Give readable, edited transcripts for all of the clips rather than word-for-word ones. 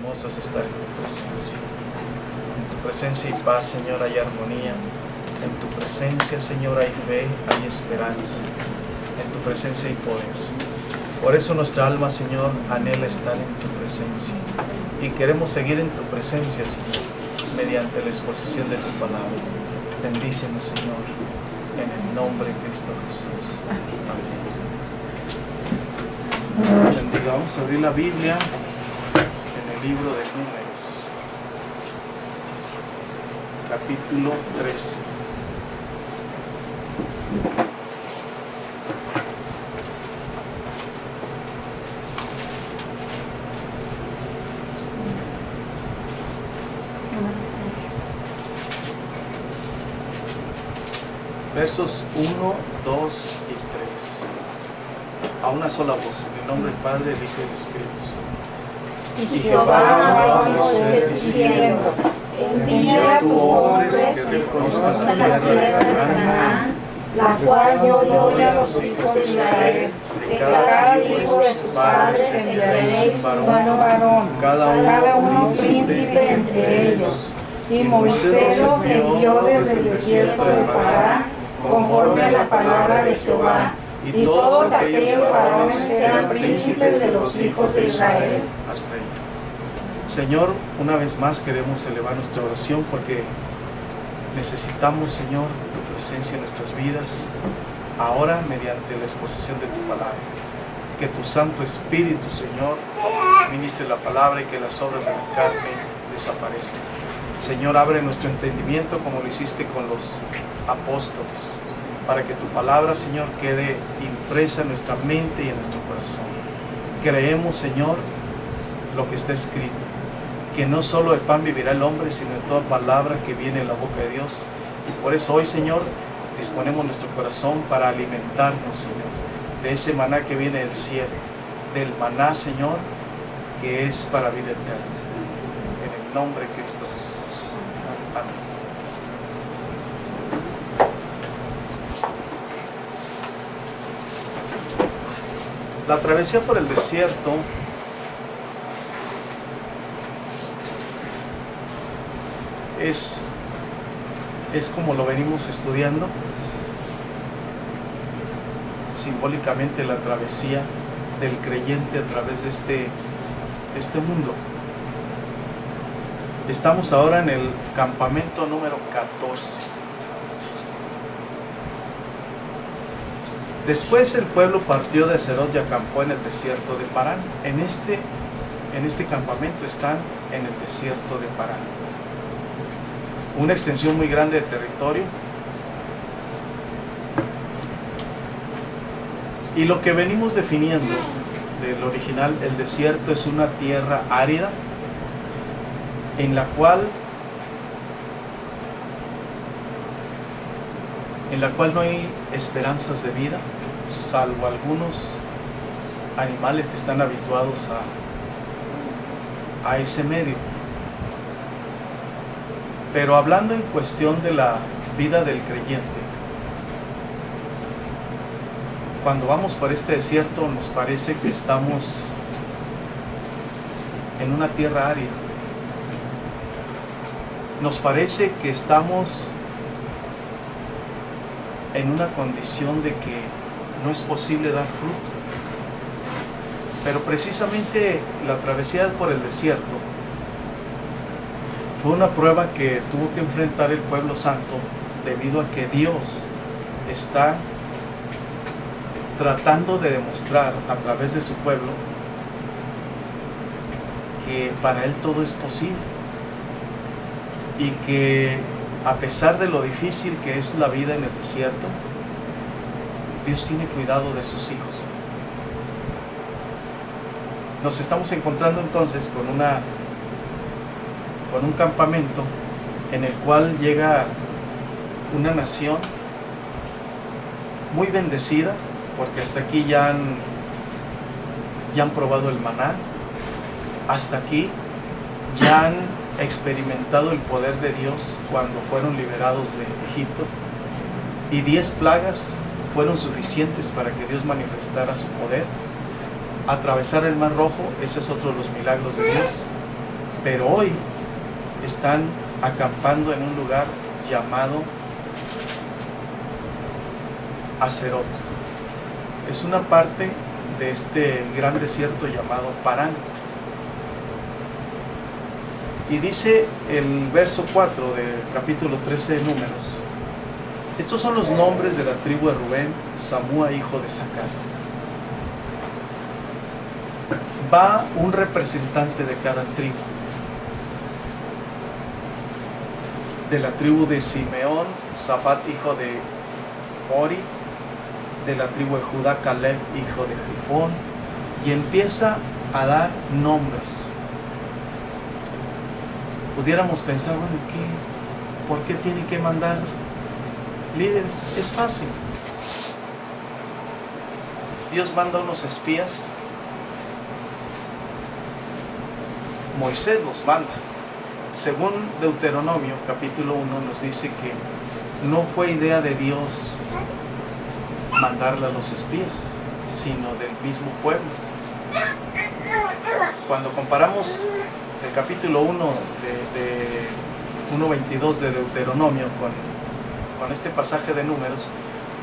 hermoso es estar en tu presencia. En tu presencia hay paz, Señor, hay armonía. En tu presencia, Señor, hay fe, hay esperanza. En tu presencia hay poder. Por eso nuestra alma, Señor, anhela estar en tu presencia. Y queremos seguir en tu presencia, Señor, mediante la exposición de tu palabra. Bendícenos, Señor, en el nombre de Cristo Jesús. Amén. Bendiga. Vamos a abrir la Biblia en el libro de Números, capítulo 13. Versos 1, 2 y 3. A una sola voz, en el nombre del Padre, el Hijo y el Espíritu Santo. Y Jehová habló a Moisés diciendo: envía a tus hombres que reconozcan la tierra de Canaán, la cual yo doy a los hijos de Israel. De cada hijo de sus padres enviaréis un varón, cada uno un príncipe entre ellos. Y Moisés los envió desde el desierto de Parán, conforme a la palabra de Jehová. Y todos aquellos varones eran príncipes de los hijos de Israel. Hasta ahí. Señor, una vez más queremos elevar nuestra oración porque necesitamos, Señor, tu presencia en nuestras vidas, ahora mediante la exposición de tu palabra. Que tu Santo Espíritu, Señor, ministre la palabra y que las obras de la carne desaparezcan. Señor, abre nuestro entendimiento como lo hiciste con los apóstoles, para que tu palabra, Señor, quede impresa en nuestra mente y en nuestro corazón. Creemos, Señor, lo que está escrito, que no solo de pan vivirá el hombre, sino de toda palabra que viene en la boca de Dios. Y por eso hoy, Señor, disponemos nuestro corazón para alimentarnos, Señor, de ese maná que viene del cielo, del maná, Señor, que es para vida eterna. En el nombre de Cristo Jesús. Amén. La travesía por el desierto es como lo venimos estudiando, simbólicamente la travesía del creyente a través de este mundo. Estamos ahora en el campamento número 14. Después el pueblo partió de Serot y acampó en el desierto de Parán. En este campamento están en el desierto de Parán. Una extensión muy grande de territorio. Y lo que venimos definiendo del original, el desierto es una tierra árida en la cual no hay esperanzas de vida, salvo algunos animales que están habituados a ese medio. Pero hablando en cuestión de la vida del creyente, cuando vamos por este desierto nos parece que estamos en una tierra árida. Nos parece que estamos en una condición de que no es posible dar fruto. Pero precisamente la travesía por el desierto fue una prueba que tuvo que enfrentar el pueblo santo, debido a que Dios está tratando de demostrar a través de su pueblo que para Él todo es posible, y que a pesar de lo difícil que es la vida en el desierto, Dios tiene cuidado de sus hijos. Nos estamos encontrando entonces con un campamento en el cual llega una nación muy bendecida, porque hasta aquí ya han probado el maná, hasta aquí ya han experimentado el poder de Dios cuando fueron liberados de Egipto, y 10 plagas fueron suficientes para que Dios manifestara su poder. Atravesar el Mar Rojo, ese es otro de los milagros de Dios. pero hoy están acampando en un lugar llamado Hazerot. Es una parte de este gran desierto llamado Parán. Y dice el verso 4 del capítulo 13 de Números: estos son los nombres de la tribu de Rubén, Samúa hijo de Sacar. Va un representante de cada tribu. De la tribu de Simeón, Safat hijo de Ori. De la tribu de Judá, Caleb hijo de Jefón. Y empieza a dar nombres. Pudiéramos pensar, bueno, ¿por qué tiene que mandar líderes? Es fácil. Dios manda unos espías. Moisés los manda. Según Deuteronomio capítulo 1 nos dice que no fue idea de Dios mandarle a los espías, sino del mismo pueblo. Cuando comparamos el capítulo 1 de 1.22 de Deuteronomio con este pasaje de Números,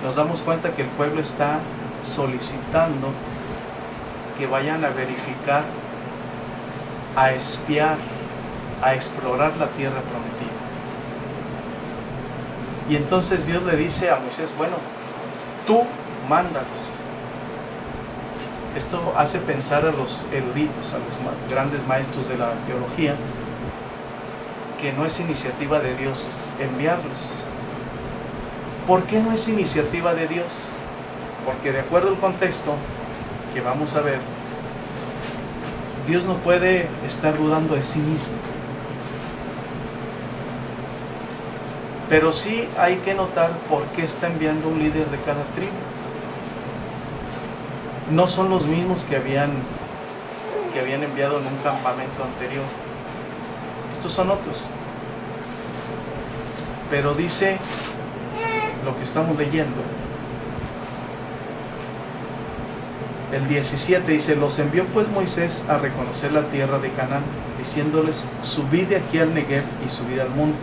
nos damos cuenta que el pueblo está solicitando que vayan a verificar, a espiar, a explorar la tierra prometida. Y entonces Dios le dice a Moisés: bueno, tú mándalos. Esto hace pensar a los eruditos, a los grandes maestros de la teología, que no es iniciativa de Dios enviarlos. ¿Por qué no es iniciativa de Dios? Porque de acuerdo al contexto que vamos a ver, Dios no puede estar dudando de sí mismo. Pero sí hay que notar por qué está enviando un líder de cada tribu. No son los mismos que habían enviado en un campamento anterior. Estos son otros. Pero dice lo que estamos leyendo. El 17 dice: los envió pues Moisés a reconocer la tierra de Canaán, diciéndoles: subid de aquí al Negev y subid al monte,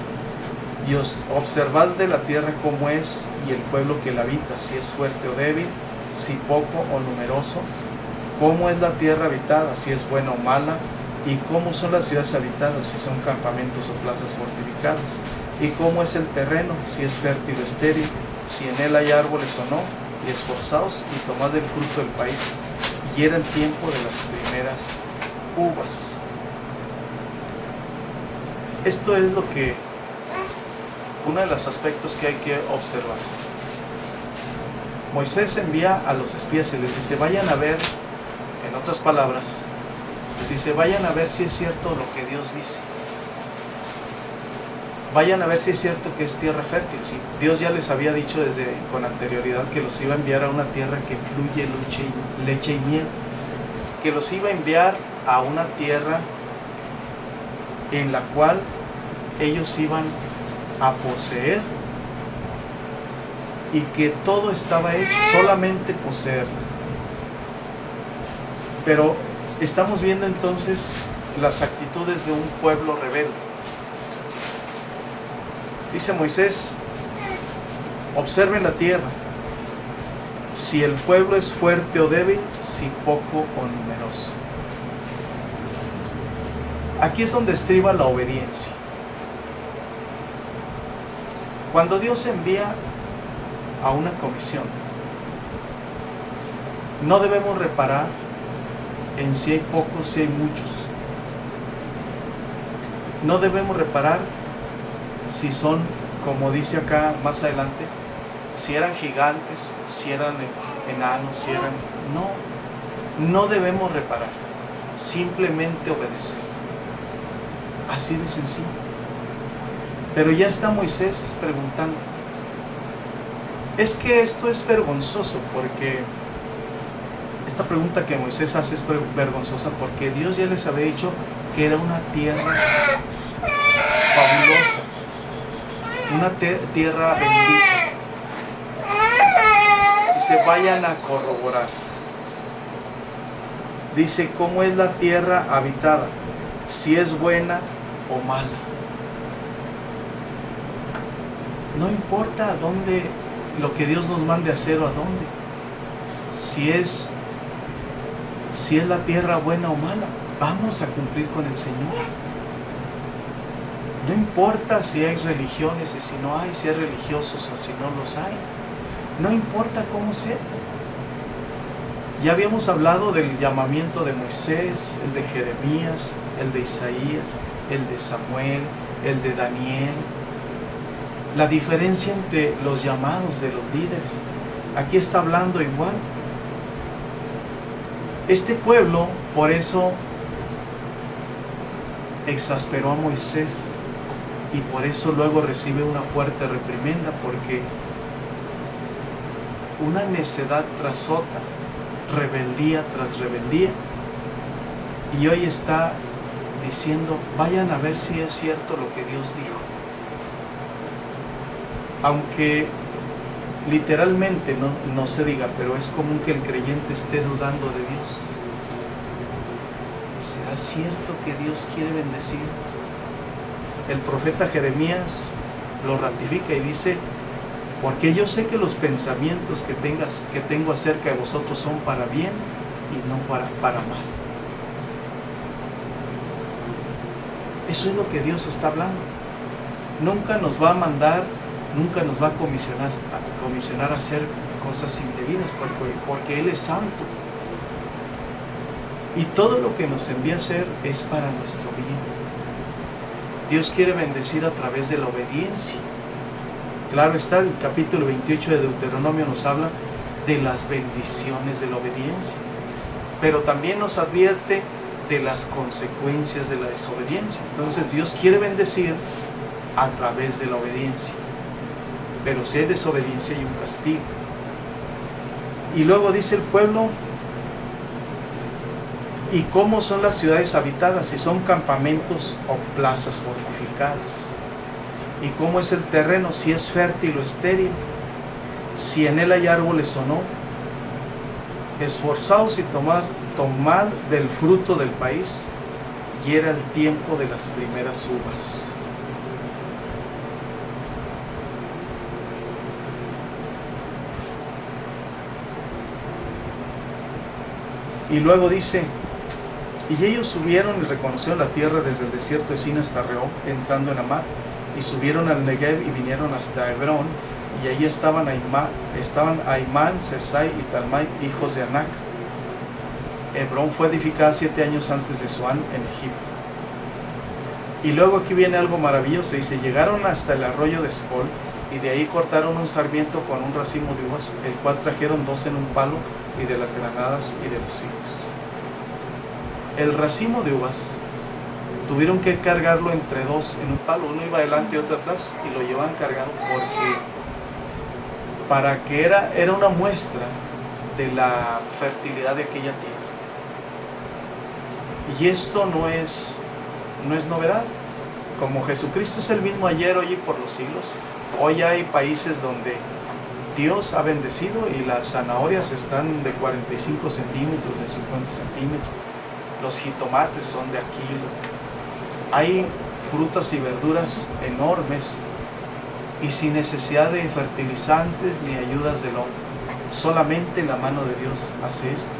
y os observad de la tierra cómo es, y el pueblo que la habita, si es fuerte o débil, si poco o numeroso, cómo es la tierra habitada, si es buena o mala, y cómo son las ciudades habitadas, si son campamentos o plazas fortificadas, y cómo es el terreno, si es fértil o estéril, si en él hay árboles o no, y esforzaos y tomad el fruto del país. Y era el tiempo de las primeras uvas. Esto es uno de los aspectos que hay que observar. Moisés envía a los espías y les dice: vayan a ver, en otras palabras, les dice: vayan a ver si es cierto lo que Dios dice. Vayan a ver si es cierto que es tierra fértil. Si Dios ya les había dicho con anterioridad que los iba a enviar a una tierra que fluye leche y miel, que los iba a enviar a una tierra en la cual ellos iban a poseer, y que todo estaba hecho, solamente poseer. Pero estamos viendo entonces las actitudes de un pueblo rebelde. Dice Moisés: observen la tierra, si el pueblo es fuerte o débil, si poco o numeroso. Aquí es donde estriba la obediencia. Cuando Dios envía a una comisión, no debemos reparar en si hay pocos, si hay muchos. No debemos reparar si son, como dice acá más adelante, si eran gigantes, si eran enanos, si eran... No debemos reparar, simplemente obedecer. Así de sencillo. Pero ya está Moisés preguntando. Es que esto es vergonzoso, porque esta pregunta que Moisés hace es vergonzosa, porque Dios ya les había dicho que era una tierra fabulosa, una tierra bendita. Y se vayan a corroborar. Dice: ¿cómo es la tierra habitada? si es buena o mala. No importa a dónde, lo que Dios nos mande a hacer o a dónde. Si es la tierra buena o mala, vamos a cumplir con el Señor. No importa si hay religiones y si no hay, si hay religiosos o si no los hay. No importa cómo sea. Ya habíamos hablado del llamamiento de Moisés, el de Jeremías, el de Isaías, el de Samuel, el de Daniel. La diferencia entre los llamados de los líderes. Aquí está hablando igual. Este pueblo, por eso, exasperó a Moisés y por eso luego recibe una fuerte reprimenda, porque una necedad tras otra, rebeldía tras rebeldía, y hoy está diciendo: vayan a ver si es cierto lo que Dios dijo. Aunque literalmente no se diga, pero es común que el creyente esté dudando de Dios. ¿Será cierto que Dios quiere bendecir? El profeta Jeremías lo ratifica y dice: porque yo sé que los pensamientos que tengo acerca de vosotros son para bien y no para mal. Eso es lo que Dios está hablando. Nunca nos va a mandar, nunca nos va a comisionar a hacer cosas indebidas, porque Él es santo. Y todo lo que nos envía a hacer es para nuestro bien. Dios quiere bendecir a través de la obediencia. Claro está, el capítulo 28 de Deuteronomio nos habla de las bendiciones de la obediencia, pero también nos advierte de las consecuencias de la desobediencia. Entonces Dios quiere bendecir a través de la obediencia, pero si hay desobediencia hay un castigo. Y luego dice el pueblo: ¿y cómo son las ciudades habitadas? Si son campamentos o plazas fortificadas. ¿Y cómo es el terreno? Si es fértil o estéril, si en él hay árboles o no. Esforzaos y tomad del fruto del país, y era el tiempo de las primeras uvas. Y luego dice: y ellos subieron y reconocieron la tierra desde el desierto de Sin hasta Rehob, entrando en Amad, y subieron al Negev y vinieron hasta Hebrón, y allí estaban Aimán, Sesai y Talmai, hijos de Anac. Hebrón fue edificada 7 años antes de Zoán en Egipto. Y luego aquí viene algo maravilloso, dice: llegaron hasta el arroyo de Escol, y de ahí cortaron un sarmiento con un racimo de uvas, el cual trajeron 2 en un palo, y de las granadas y de los higos. El racimo de uvas tuvieron que cargarlo entre 2 en un palo, uno iba adelante y otro atrás, y lo llevaban cargado porque era una muestra de la fertilidad de aquella tierra. Y esto no es novedad. Como Jesucristo es el mismo ayer, hoy y por los siglos, hoy hay países donde Dios ha bendecido y las zanahorias están de 45 centímetros, de 50 centímetros. Los jitomates son de aquí. Hay frutas y verduras enormes y sin necesidad de fertilizantes ni ayudas del hombre. Solamente la mano de Dios hace esto.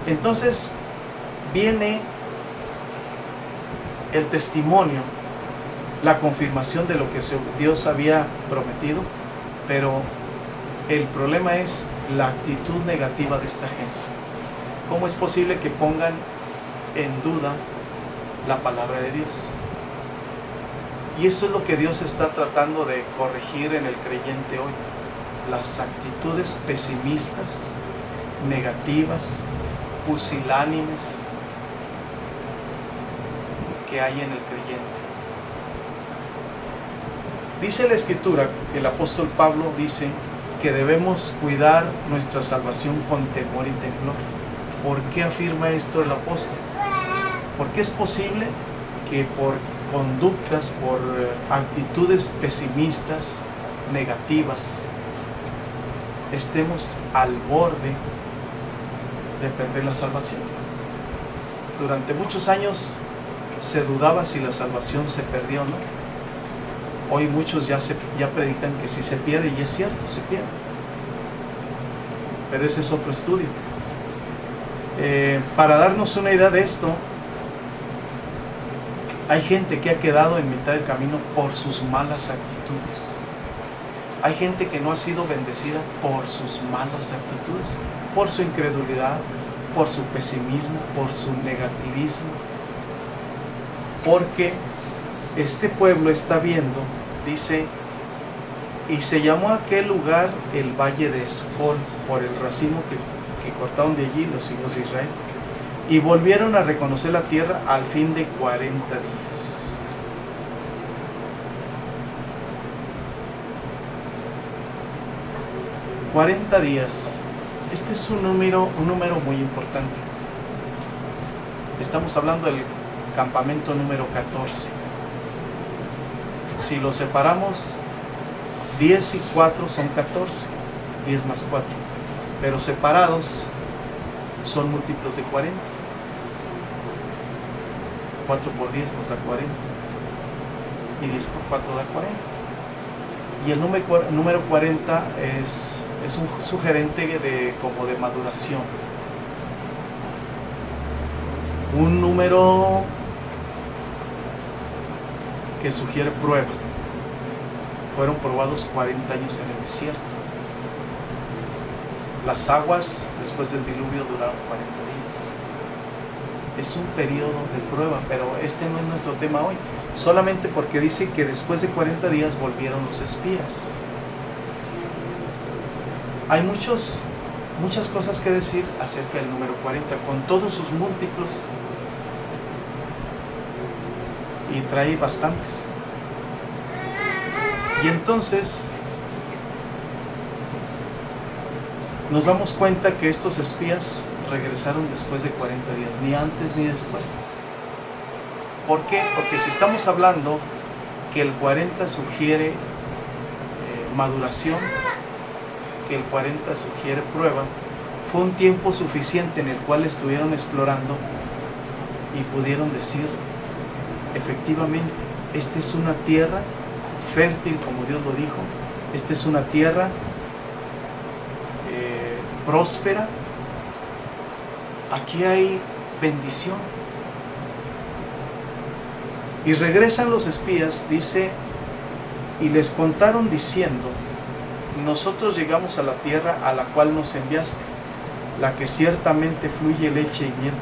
Entonces viene el testimonio, la confirmación de lo que Dios había prometido, pero el problema es la actitud negativa de esta gente. ¿Cómo es posible que pongan en duda la palabra de Dios? Y eso es lo que Dios está tratando de corregir en el creyente hoy. Las actitudes pesimistas, negativas, pusilánimes que hay en el creyente. Dice la Escritura, el apóstol Pablo dice que debemos cuidar nuestra salvación con temor y temblor. ¿Por qué afirma esto el apóstol? Porque es posible que por conductas, por actitudes pesimistas, negativas, estemos al borde de perder la salvación. Durante muchos años se dudaba si la salvación se perdió o no. Hoy muchos ya predican que si se pierde, y es cierto, se pierde. Pero ese es otro estudio. Para darnos una idea de esto, hay gente que ha quedado en mitad del camino por sus malas actitudes. Hay gente que no ha sido bendecida por sus malas actitudes, por su incredulidad, por su pesimismo, por su negativismo. Porque este pueblo está viendo, dice, y se llamó a aquel lugar el Valle de Escol, por el racimo que cortaron de allí los hijos de Israel. Y volvieron a reconocer la tierra al fin de 40 días. $40 días. Este es un número muy importante. Estamos hablando del campamento número 14. Si lo separamos, 10 y 4 son 14, 10 más 4. Pero separados son múltiplos de 40. 4 por 10 nos da 40. Y 10 por 4 da 40. Y el número 40 es un sugerente como de maduración. Un número que sugiere prueba. Fueron probados 40 años en el desierto. Las aguas después del diluvio duraron 40 días. Es un periodo de prueba, pero este no es nuestro tema hoy. Solamente porque dice que después de 40 días volvieron los espías. Hay muchas cosas que decir acerca del número 40, con todos sus múltiplos. Y trae bastantes. Y entonces nos damos cuenta que estos espías regresaron después de 40 días, ni antes ni después. ¿Por qué? Porque si estamos hablando que el 40 sugiere maduración, que el 40 sugiere prueba, fue un tiempo suficiente en el cual estuvieron explorando y pudieron decir, efectivamente, esta es una tierra fértil, como Dios lo dijo, esta es una tierra próspera, aquí hay bendición. Y regresan los espías, dice, y les contaron diciendo, nosotros llegamos a la tierra a la cual nos enviaste, la que ciertamente fluye leche y miel.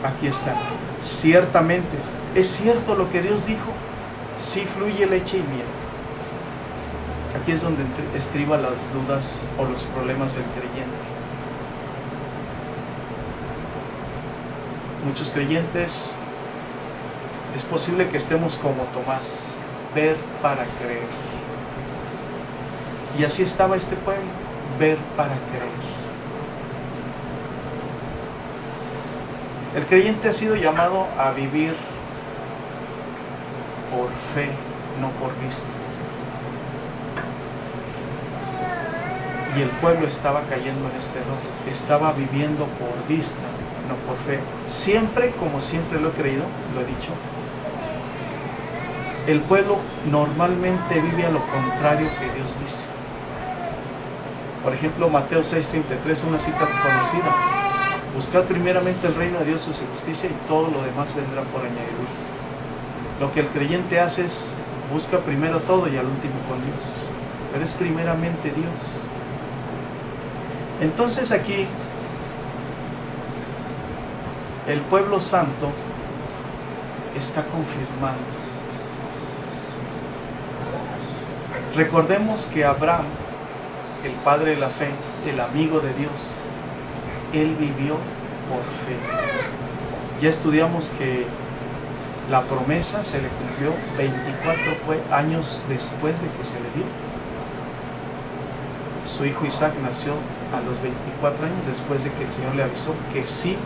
Aquí está, ciertamente, ¿es cierto lo que Dios dijo? Sí fluye leche y miel. Aquí es donde estriba las dudas o los problemas del creyente. Muchos creyentes, es posible que estemos como Tomás, ver para creer. Y así estaba este pueblo, ver para creer. El creyente ha sido llamado a vivir por fe, no por vista. Y el pueblo estaba cayendo en este error. Estaba viviendo por vista, no por fe. Siempre, como siempre lo he creído, lo he dicho, el pueblo normalmente vive a lo contrario que Dios dice. Por ejemplo, Mateo 6:33, una cita conocida. Buscad primeramente el reino de Dios y su justicia y todo lo demás vendrá por añadidura. Lo que el creyente hace es busca primero todo y al último con Dios. Pero es primeramente Dios. Entonces aquí el pueblo santo está confirmando. Recordemos que Abraham, el padre de la fe, el amigo de Dios, él vivió por fe. Ya estudiamos que la promesa se le cumplió 24 años después de que se le dio. Su hijo Isaac nació a los 24 años después de que el Señor le avisó que sí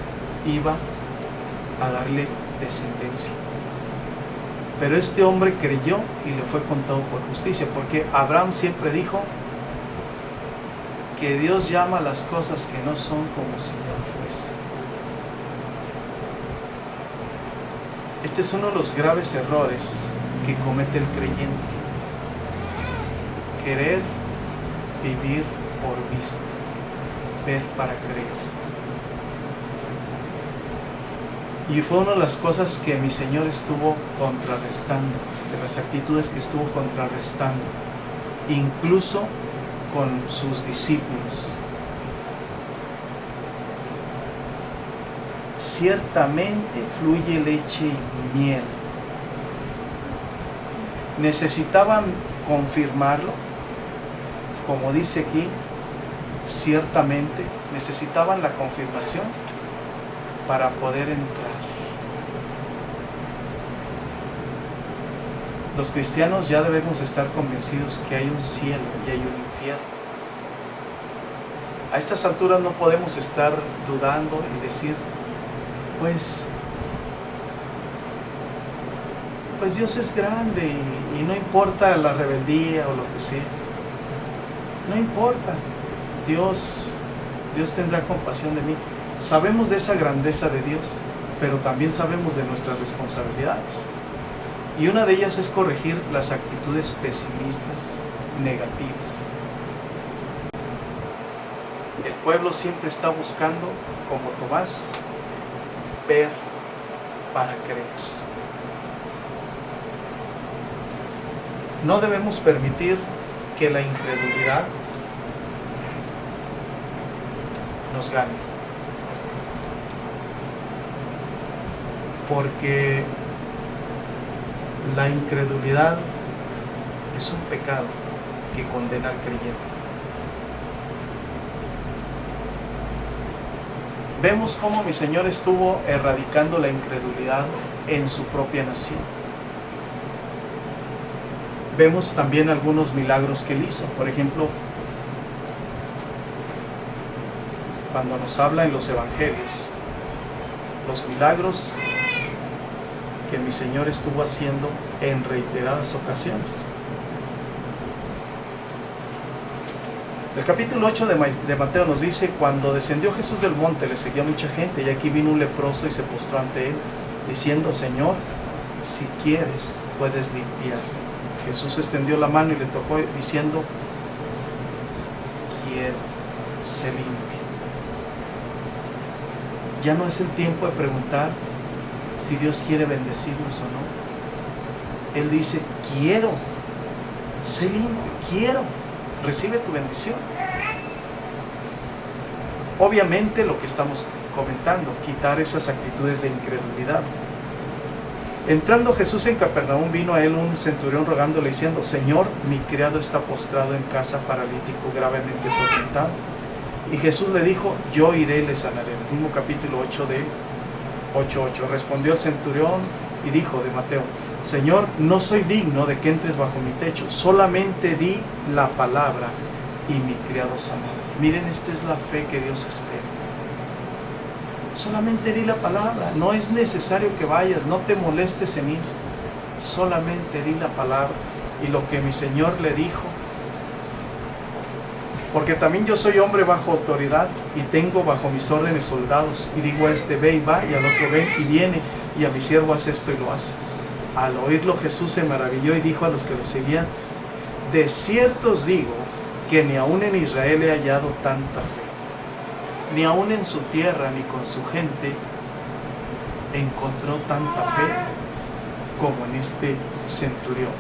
iba a darle descendencia. Pero este hombre creyó y le fue contado por justicia, porque Abraham siempre dijo que Dios llama las cosas que no son como si ya fuese. Este es uno de los graves errores que comete el creyente. Querer vivir por vista, ver para creer. Y fue una de las cosas que mi Señor estuvo contrarrestando, de las actitudes que estuvo contrarrestando, incluso con sus discípulos. Ciertamente fluye leche y miel. Necesitaban confirmarlo, como dice aquí, ciertamente necesitaban la confirmación para poder entrar. Los cristianos ya debemos estar convencidos que hay un cielo y hay un infierno. A estas alturas no podemos estar dudando y decir, pues Dios es grande y no importa la rebeldía o lo que sea. No importa. Dios tendrá compasión de mí. Sabemos de esa grandeza de Dios, pero también sabemos de nuestras responsabilidades. Y una de ellas es corregir las actitudes pesimistas, negativas. El pueblo siempre está buscando, como Tomás, ver para creer. No debemos permitir que la incredulidad nos gane, porque la incredulidad es un pecado que condena al creyente. Vemos cómo mi Señor estuvo erradicando la incredulidad en su propia nación. Vemos también algunos milagros que Él hizo. Por ejemplo, cuando nos habla en los evangelios, los milagros que mi Señor estuvo haciendo en reiteradas ocasiones. El capítulo 8 de Mateo nos dice: cuando descendió Jesús del monte, le seguía mucha gente, y aquí vino un leproso y se postró ante Él, diciendo: Señor, si quieres, puedes limpiar. Jesús extendió la mano y le tocó, diciendo: quiero, sé limpio. Ya no es el tiempo de preguntar si Dios quiere bendecirnos o no. Él dice: quiero, sé limpio, quiero, recibe tu bendición. Obviamente lo que estamos comentando, quitar esas actitudes de incredulidad. Entrando Jesús en Capernaum, vino a él un centurión rogándole, diciendo: Señor, mi criado está postrado en casa, paralítico, gravemente atormentado. Y Jesús le dijo: yo iré y le sanaré. El mismo capítulo 8 de 8:8. Respondió el centurión y dijo, de Mateo: Señor, no soy digno de que entres bajo mi techo, solamente di la palabra y mi criado sanará. Miren, esta es la fe que Dios espera. Solamente di la palabra, no es necesario que vayas, no te molestes en ir, solamente di la palabra. Y lo que mi Señor le dijo, porque también yo soy hombre bajo autoridad y tengo bajo mis órdenes soldados, y digo a este: ve y va, y al otro: ven y viene, y a mi siervo hace esto y lo hace. Al oírlo Jesús se maravilló y dijo a los que le seguían: de cierto os digo que ni aun en Israel he hallado tanta fe. Ni aun en su tierra ni con su gente encontró tanta fe como en este centurión.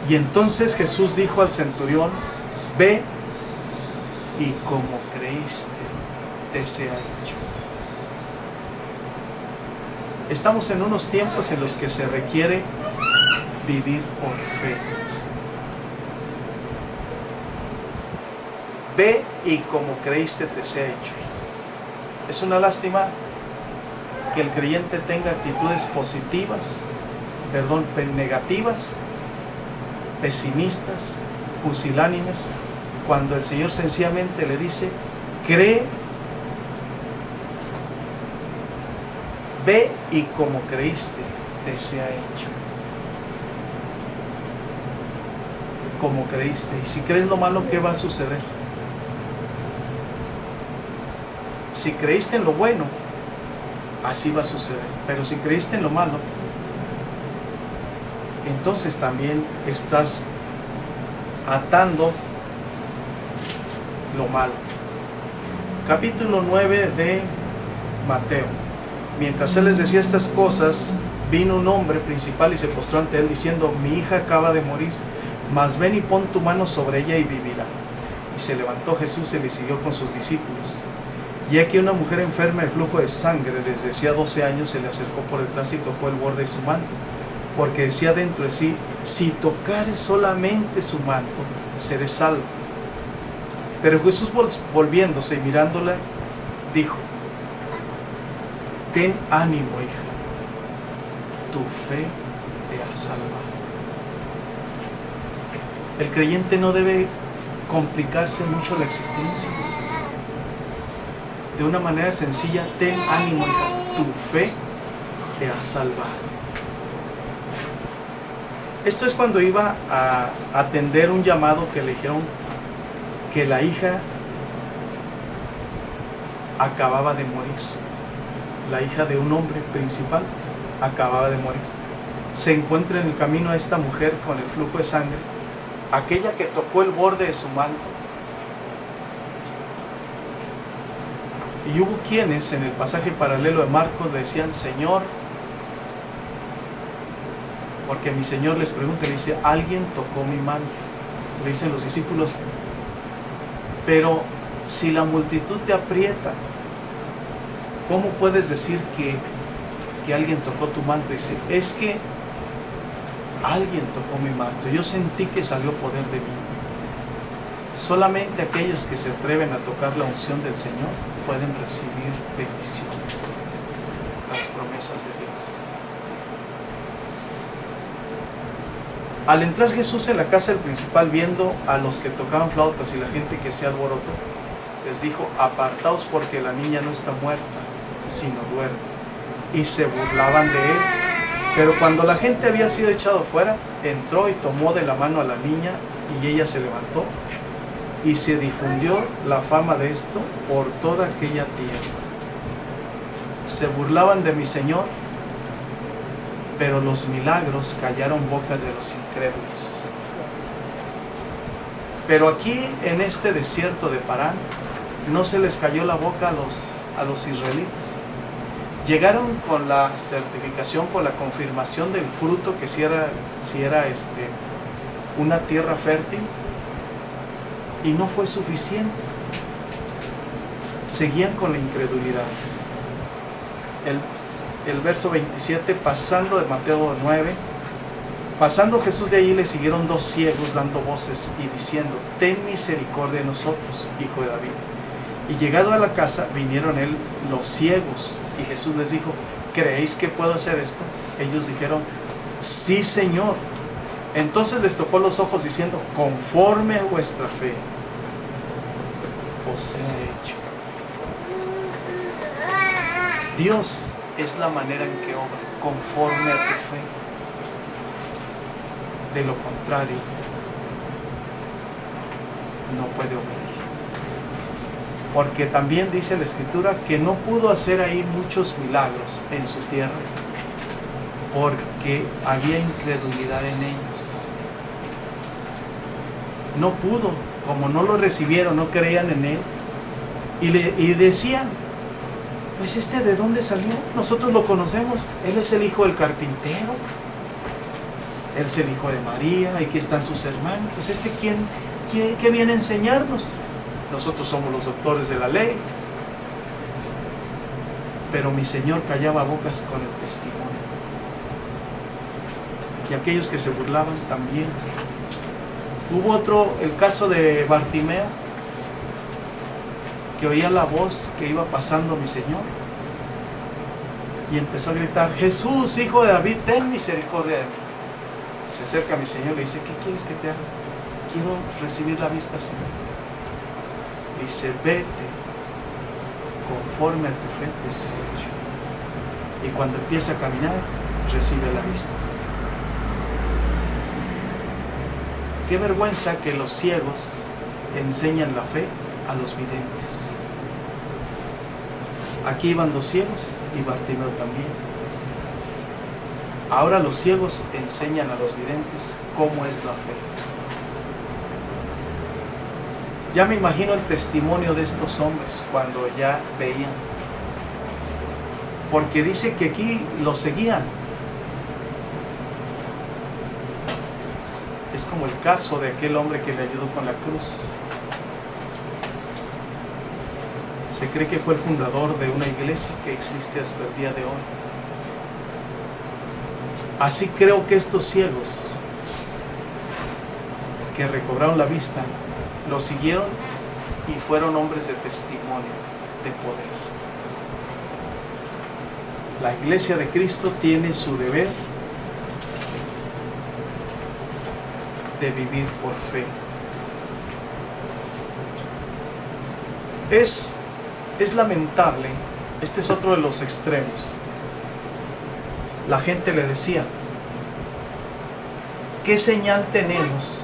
Y entonces Jesús dijo al centurión: ve y como creíste te sea hecho. Estamos en unos tiempos en los que se requiere vivir por fe. Ve y como creíste te sea hecho. Es una lástima que el creyente tenga actitudes negativas, pesimistas, pusilánimes, cuando el Señor sencillamente le dice: cree, ve y como creíste te sea hecho. Como creíste. Y si crees lo malo, ¿qué va a suceder? Si creíste en lo bueno, así va a suceder. Pero si creíste en lo malo, entonces también estás atando lo malo. Capítulo 9 de Mateo. Mientras él les decía estas cosas, vino un hombre principal y se postró ante él diciendo: mi hija acaba de morir, mas ven y pon tu mano sobre ella y vivirá. Y se levantó Jesús y le siguió con sus discípulos. Y aquí una mujer enferma de flujo de sangre desde hacía 12 años se le acercó por detrás y tocó el borde de su manto, porque decía dentro de sí: si tocare solamente su manto, seré salvo. Pero Jesús, volviéndose y mirándola, dijo: ten ánimo, hija, tu fe te ha salvado. El creyente no debe complicarse mucho la existencia. De una manera sencilla: ten ánimo, hija, tu fe te ha salvado. Esto es cuando iba a atender un llamado que le dijeron que la hija acababa de morir. La hija de un hombre principal acababa de morir. Se encuentra en el camino a esta mujer con el flujo de sangre, aquella que tocó el borde de su manto. Y hubo quienes en el pasaje paralelo de Marcos le decían: Señor, porque mi Señor les pregunta, le dice: alguien tocó mi manto. Le dicen los discípulos: pero si la multitud te aprieta, ¿cómo puedes decir que alguien tocó tu manto? Dice: es que alguien tocó mi manto, yo sentí que salió poder de mí. Solamente aquellos que se atreven a tocar la unción del Señor pueden recibir bendiciones, las promesas de Dios. Al entrar Jesús en la casa del principal, viendo a los que tocaban flautas y la gente que hacía alboroto, les dijo: apartaos, porque la niña no está muerta, sino duerme. Y se burlaban de él. Pero cuando la gente había sido echado fuera, entró y tomó de la mano a la niña, y ella se levantó, y se difundió la fama de esto por toda aquella tierra. Se burlaban de mi Señor, pero los milagros callaron bocas de los incrédulos. Pero aquí, en este desierto de Parán, no se les cayó la boca a los israelitas. Llegaron con la certificación, con la confirmación del fruto, que si era una tierra fértil, y no fue suficiente. Seguían con la incredulidad. El verso 27, pasando de Mateo 9, pasando Jesús de allí, le siguieron 2 ciegos dando voces y diciendo: ten misericordia de nosotros, hijo de David. Y llegado a la casa, vinieron él los ciegos, y Jesús les dijo: ¿creéis que puedo hacer esto? Ellos dijeron: sí, Señor. Entonces les tocó los ojos diciendo: conforme a vuestra fe os sea hecho. Dios es la manera en que obra, conforme a tu fe. De lo contrario, no puede obrar. Porque también dice la Escritura que no pudo hacer ahí muchos milagros en su tierra, porque había incredulidad en ellos. No pudo, como no lo recibieron, no creían en él, y decían: pues ¿de dónde salió? Nosotros lo conocemos, él es el hijo del carpintero, él es el hijo de María, y aquí están sus hermanos. Pues ¿qué viene a enseñarnos? Nosotros somos los doctores de la ley. Pero mi Señor callaba bocas con el testimonio. Y aquellos que se burlaban también. Hubo el caso de Bartimeo, que oía la voz que iba pasando mi Señor, y empezó a gritar: Jesús, hijo de David, ten misericordia de mí. Se acerca a mi Señor y le dice: ¿qué quieres que te haga? Quiero recibir la vista, Señor. Dice: vete, conforme a tu fe te sea hecho. Y cuando empieza a caminar, recibe la vista. Qué vergüenza que los ciegos enseñan la fe a los videntes. Aquí iban 2 ciegos y Bartimeo también. Ahora los ciegos enseñan a los videntes cómo es la fe. Ya me imagino el testimonio de estos hombres cuando ya veían. Porque dice que aquí los seguían. Es como el caso de aquel hombre que le ayudó con la cruz. Se cree que fue el fundador de una iglesia que existe hasta el día de hoy. Así creo que estos ciegos que recobraron la vista, los siguieron y fueron hombres de testimonio, de poder. La iglesia de Cristo tiene su deber de vivir por fe. Es lamentable, este es otro de los extremos. La gente le decía, ¿qué señal tenemos?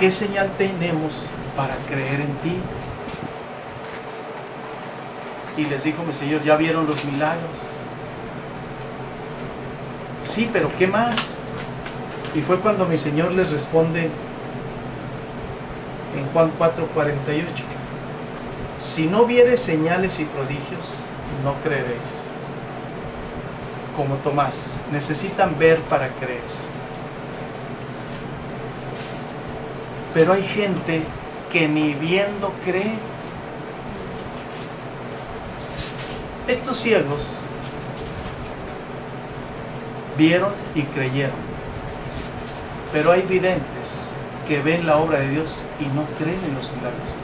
¿Qué señal tenemos para creer en ti? Y les dijo mi Señor, ¿ya vieron los milagros? Sí, pero ¿qué más? Y fue cuando mi Señor les responde en Juan 4:48, si no viereis señales y prodigios, no creeréis. Como Tomás, necesitan ver para creer. Pero hay gente que ni viendo cree. Estos ciegos vieron y creyeron. Pero hay videntes que ven la obra de Dios y no creen en los milagros de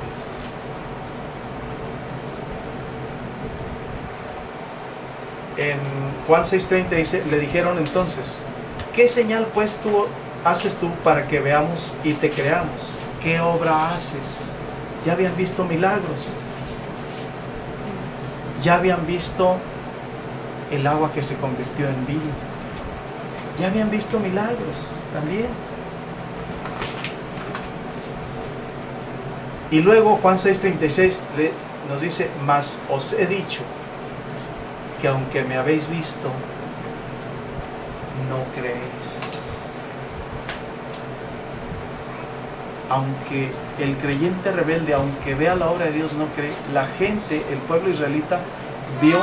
Dios. En Juan 6:30 dice, le dijeron entonces, ¿qué señal pues haces tú para que veamos y te creamos? ¿Qué obra haces? Ya habían visto milagros. Ya habían visto el agua que se convirtió en vino. Ya habían visto milagros también. Y luego Juan 6:36 nos dice, mas os he dicho que aunque me habéis visto, no creéis. Aunque el creyente rebelde, aunque vea la obra de Dios, no cree. La gente, el pueblo israelita, vio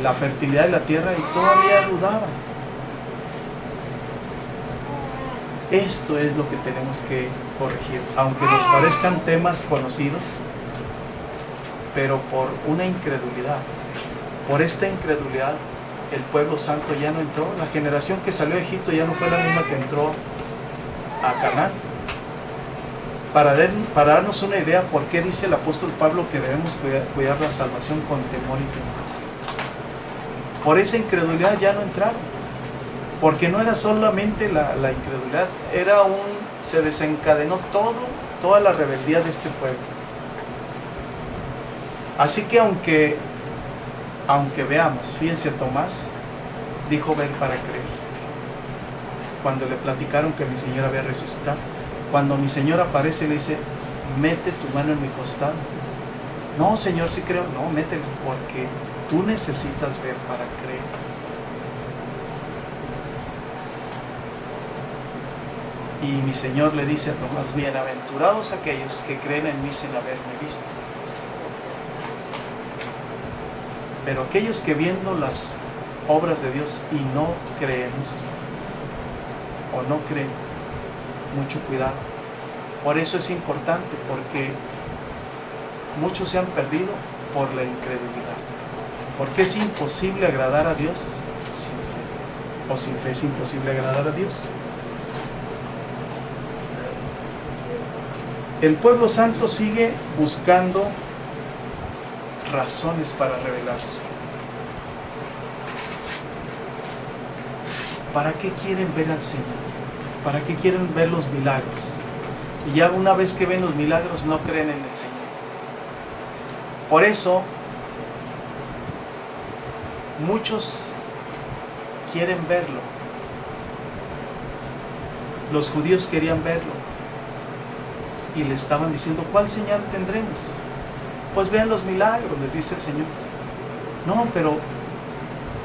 la fertilidad de la tierra y todavía dudaban. Esto es lo que tenemos que corregir, aunque nos parezcan temas conocidos, pero por una incredulidad. Por esta incredulidad, el pueblo santo ya no entró. La generación que salió de Egipto ya no fue la misma que entró a Canaán. Para darnos una idea por qué dice el apóstol Pablo que debemos cuidar la salvación con temor y temor. Por esa incredulidad ya no entraron. Porque no era solamente la incredulidad, se desencadenó toda la rebeldía de este pueblo. Así que aunque veamos, fíjense, Tomás dijo ver para creer. Cuando le platicaron que mi Señor había resucitado, cuando mi Señor aparece, le dice, mete tu mano en mi costado. No, Señor, sí creo. No, mételo, porque tú necesitas ver para creer. Y mi Señor le dice a Tomás, bienaventurados aquellos que creen en mí sin haberme visto. Pero aquellos que viendo las obras de Dios y no creemos, o no creen, mucho cuidado. Por eso es importante, porque muchos se han perdido por la incredulidad. Porque es imposible agradar a Dios sin fe. O sin fe es imposible agradar a Dios. El pueblo santo sigue buscando razones para rebelarse. ¿Para qué quieren ver al Señor? ¿Para qué quieren ver los milagros? Y ya una vez que ven los milagros no creen en el Señor. Por eso muchos quieren verlo. Los judíos querían verlo. y le estaban diciendo: ¿cuál señal tendremos? Pues vean los milagros, les dice el Señor. No, pero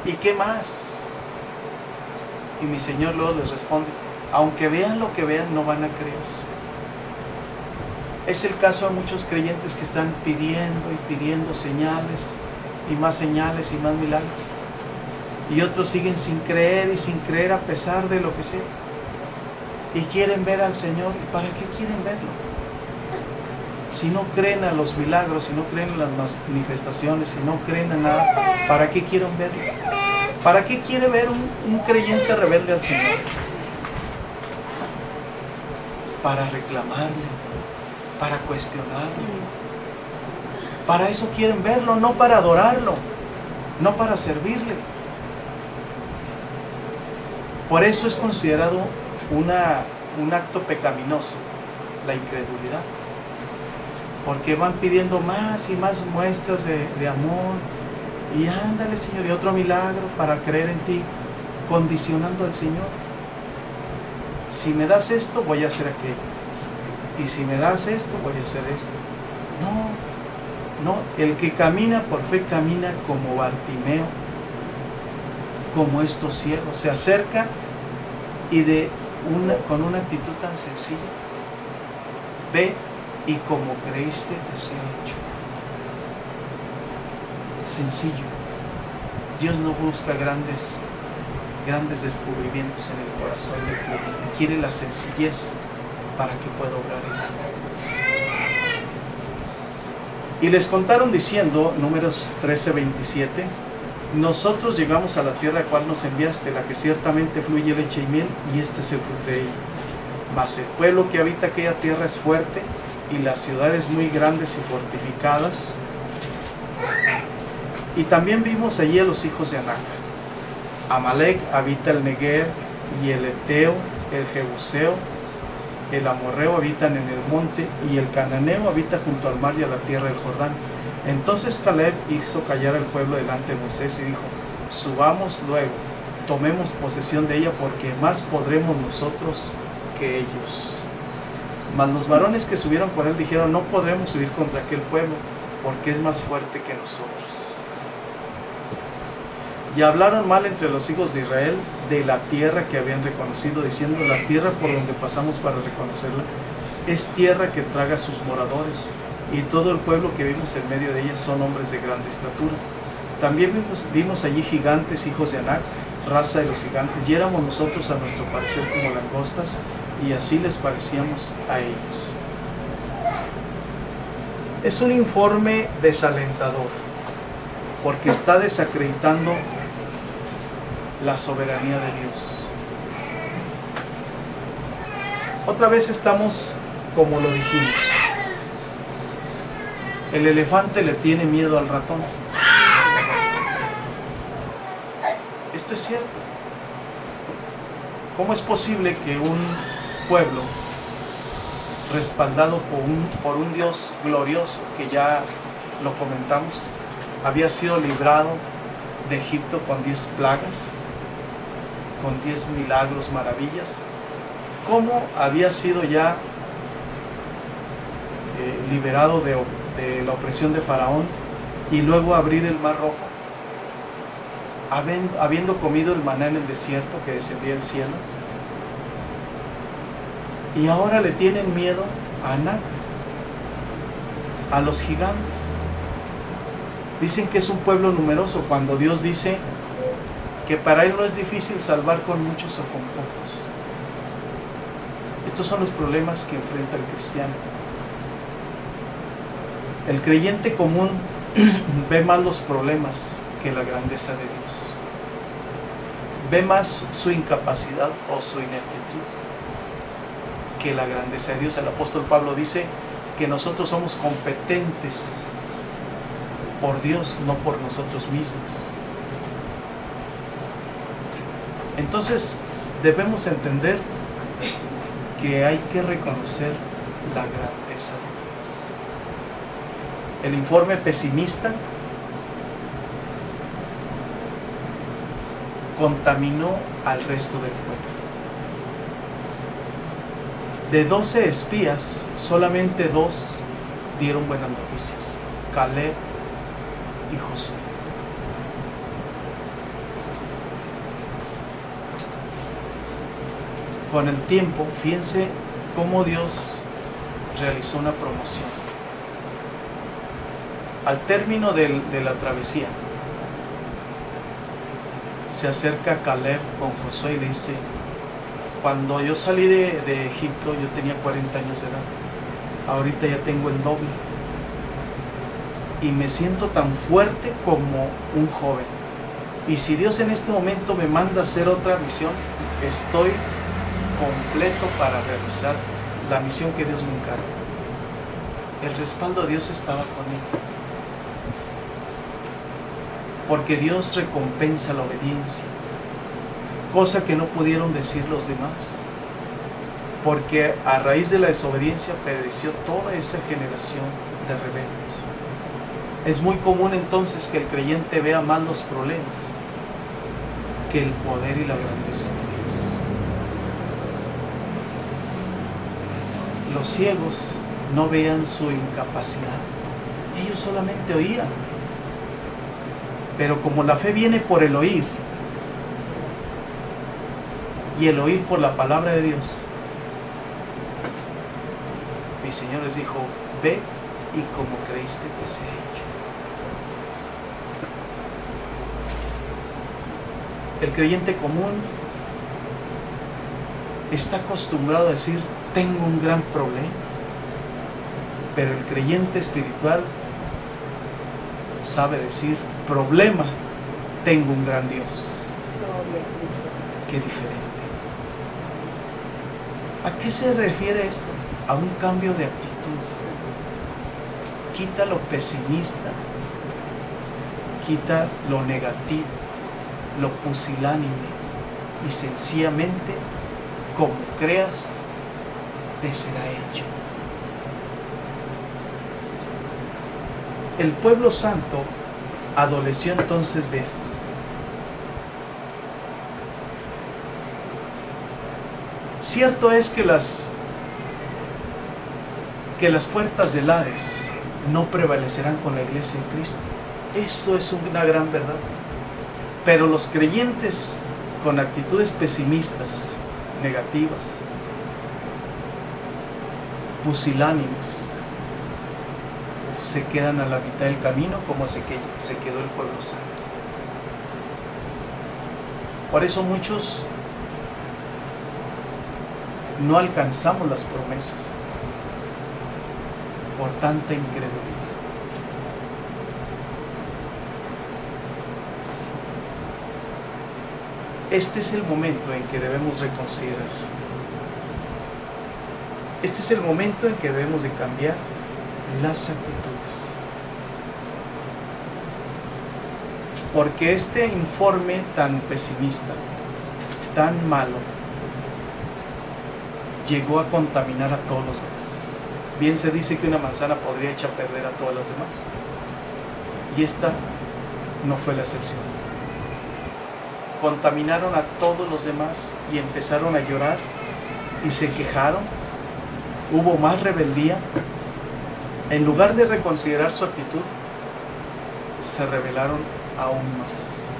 ¿y qué más? Y mi Señor luego les responde: aunque vean lo que vean, no van a creer. Es el caso de muchos creyentes que están pidiendo y pidiendo señales y más milagros. Y otros siguen sin creer y sin creer a pesar de lo que sea. Y quieren ver al Señor. ¿Y para qué quieren verlo? Si no creen a los milagros, si no creen en las manifestaciones, si no creen en nada, ¿para qué quieren verlo? ¿Para qué quiere ver un creyente rebelde al Señor? Para reclamarle, para cuestionarlo. Para eso quieren verlo, no para adorarlo, no para servirle. Por eso es considerado un acto pecaminoso la incredulidad, porque van pidiendo más y más muestras de amor, y ándale, Señor, y otro milagro para creer en ti, condicionando al Señor. Si me das esto, voy a hacer aquello, y si me das esto, voy a hacer esto. No, el que camina por fe camina como Bartimeo, como estos ciegos. Se acerca y con una actitud tan sencilla: ve y como creíste te sea hecho. Sencillo. Dios no busca grandes descubrimientos en el corazón del creyente. Quiere la sencillez para que pueda obrar en él. Y les contaron diciendo, Números 13:27, nosotros llegamos a la tierra a cual nos enviaste, la que ciertamente fluye leche y miel, y este es el fruto de ella. Mas el pueblo que habita aquella tierra es fuerte, y las ciudades muy grandes y fortificadas. Y también vimos allí a los hijos de Anac. Amalek habita el Negev, y el Eteo, el Jebuseo, el Amorreo habitan en el monte, y el Cananeo habita junto al mar y a la tierra del Jordán. Entonces Caleb hizo callar al pueblo delante de Moisés y dijo: subamos luego, tomemos posesión de ella, porque más podremos nosotros que ellos. Mas los varones que subieron con él dijeron: no podremos subir contra aquel pueblo, porque es más fuerte que nosotros. Y hablaron mal entre los hijos de Israel de la tierra que habían reconocido, diciendo: la tierra por donde pasamos para reconocerla es tierra que traga a sus moradores, y todo el pueblo que vimos en medio de ella son hombres de grande estatura. También vimos allí gigantes, hijos de Anac, raza de los gigantes, y éramos nosotros a nuestro parecer como langostas, y así les parecíamos a ellos. Es un informe desalentador, porque está desacreditando la soberanía de Dios. Otra vez estamos como lo dijimos: el elefante le tiene miedo al ratón. Esto es cierto. ¿Cómo es posible que un pueblo respaldado por un Dios glorioso, que ya lo comentamos, había sido librado de Egipto con 10 plagas, con 10 milagros, maravillas, cómo había sido ya liberado de la opresión de Faraón, y luego abrir el mar rojo, habiendo comido el maná en el desierto que descendía del cielo? Y ahora le tienen miedo a Anac, a los gigantes. Dicen que es un pueblo numeroso, cuando Dios dice que para Él no es difícil salvar con muchos o con pocos. Estos son los problemas que enfrenta el cristiano. El creyente común ve más los problemas que la grandeza de Dios. Ve más su incapacidad o su ineptitud que la grandeza de Dios. El apóstol Pablo dice que nosotros somos competentes por Dios, no por nosotros mismos. Entonces debemos entender que hay que reconocer la grandeza de Dios. El informe pesimista contaminó al resto del pueblo. De 12 espías, solamente 2 dieron buenas noticias: Caleb y Josué. Con el tiempo, fíjense cómo Dios realizó una promoción. Al término de la travesía, se acerca Caleb con Josué y le dice: cuando yo salí de Egipto, yo tenía 40 años de edad. Ahorita ya tengo el doble. Y me siento tan fuerte como un joven. Y si Dios en este momento me manda a hacer otra misión, estoy completo para realizar la misión que Dios me encarga. El respaldo de Dios estaba con él. Porque Dios recompensa la obediencia, cosa que no pudieron decir los demás, porque a raíz de la desobediencia pereció toda esa generación de rebeldes. Es muy común entonces que el creyente vea más los problemas que el poder y la grandeza de Dios. Los ciegos no veían su incapacidad, ellos solamente oían. Pero como la fe viene por el oír, y el oír por la palabra de Dios, mi Señor les dijo: ve y como creíste te sea hecho. El creyente común está acostumbrado a decir: tengo un gran problema. Pero el creyente espiritual sabe decir: problema, tengo un gran Dios. Qué diferente. ¿A qué se refiere esto? A un cambio de actitud. Quita lo pesimista, quita lo negativo, lo pusilánime, y sencillamente, como creas, te será hecho. El pueblo santo adoleció entonces de esto. Cierto es que las puertas del Hades no prevalecerán con la iglesia de Cristo. Eso es una gran verdad. Pero los creyentes con actitudes pesimistas, negativas, pusilánimes, se quedan a la mitad del camino, como se quedó el pueblo santo. Por eso muchos no alcanzamos las promesas por tanta incredulidad. Este es el momento en que debemos reconsiderar. Este es el momento en que debemos de cambiar las actitudes. Porque este informe tan pesimista, tan malo, llegó a contaminar a todos los demás. Bien se dice que una manzana podría echar a perder a todas las demás. Y esta no fue la excepción. Contaminaron a todos los demás y empezaron a llorar y se quejaron. Hubo más rebeldía. En lugar de reconsiderar su actitud, se rebelaron aún más.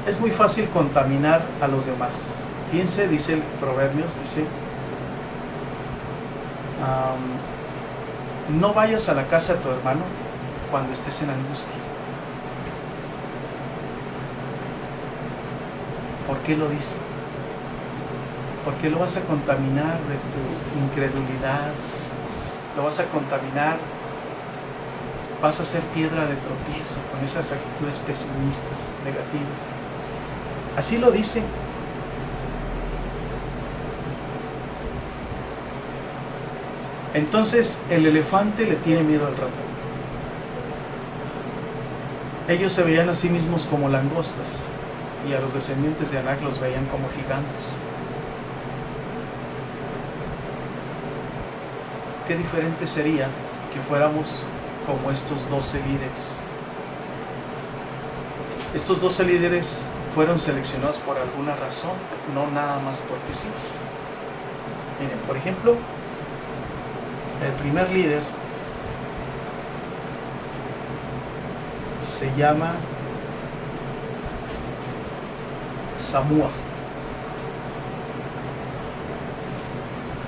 Es muy fácil contaminar a los demás. Fíjense, dice el Proverbios, dice: no vayas a la casa de tu hermano cuando estés en angustia. ¿Por qué lo dice? ¿Por qué lo vas a contaminar de tu incredulidad? Lo vas a contaminar, vas a ser piedra de tropiezo con esas actitudes pesimistas, negativas. Así lo dice. Entonces el elefante le tiene miedo al ratón. Ellos se veían a sí mismos como langostas y a los descendientes de Anak los veían como gigantes. Qué diferente sería que fuéramos como estos 12 líderes. Estos 12 líderes fueron seleccionados por alguna razón, no nada más porque sí. Miren, por ejemplo, el primer líder se llama Samúa.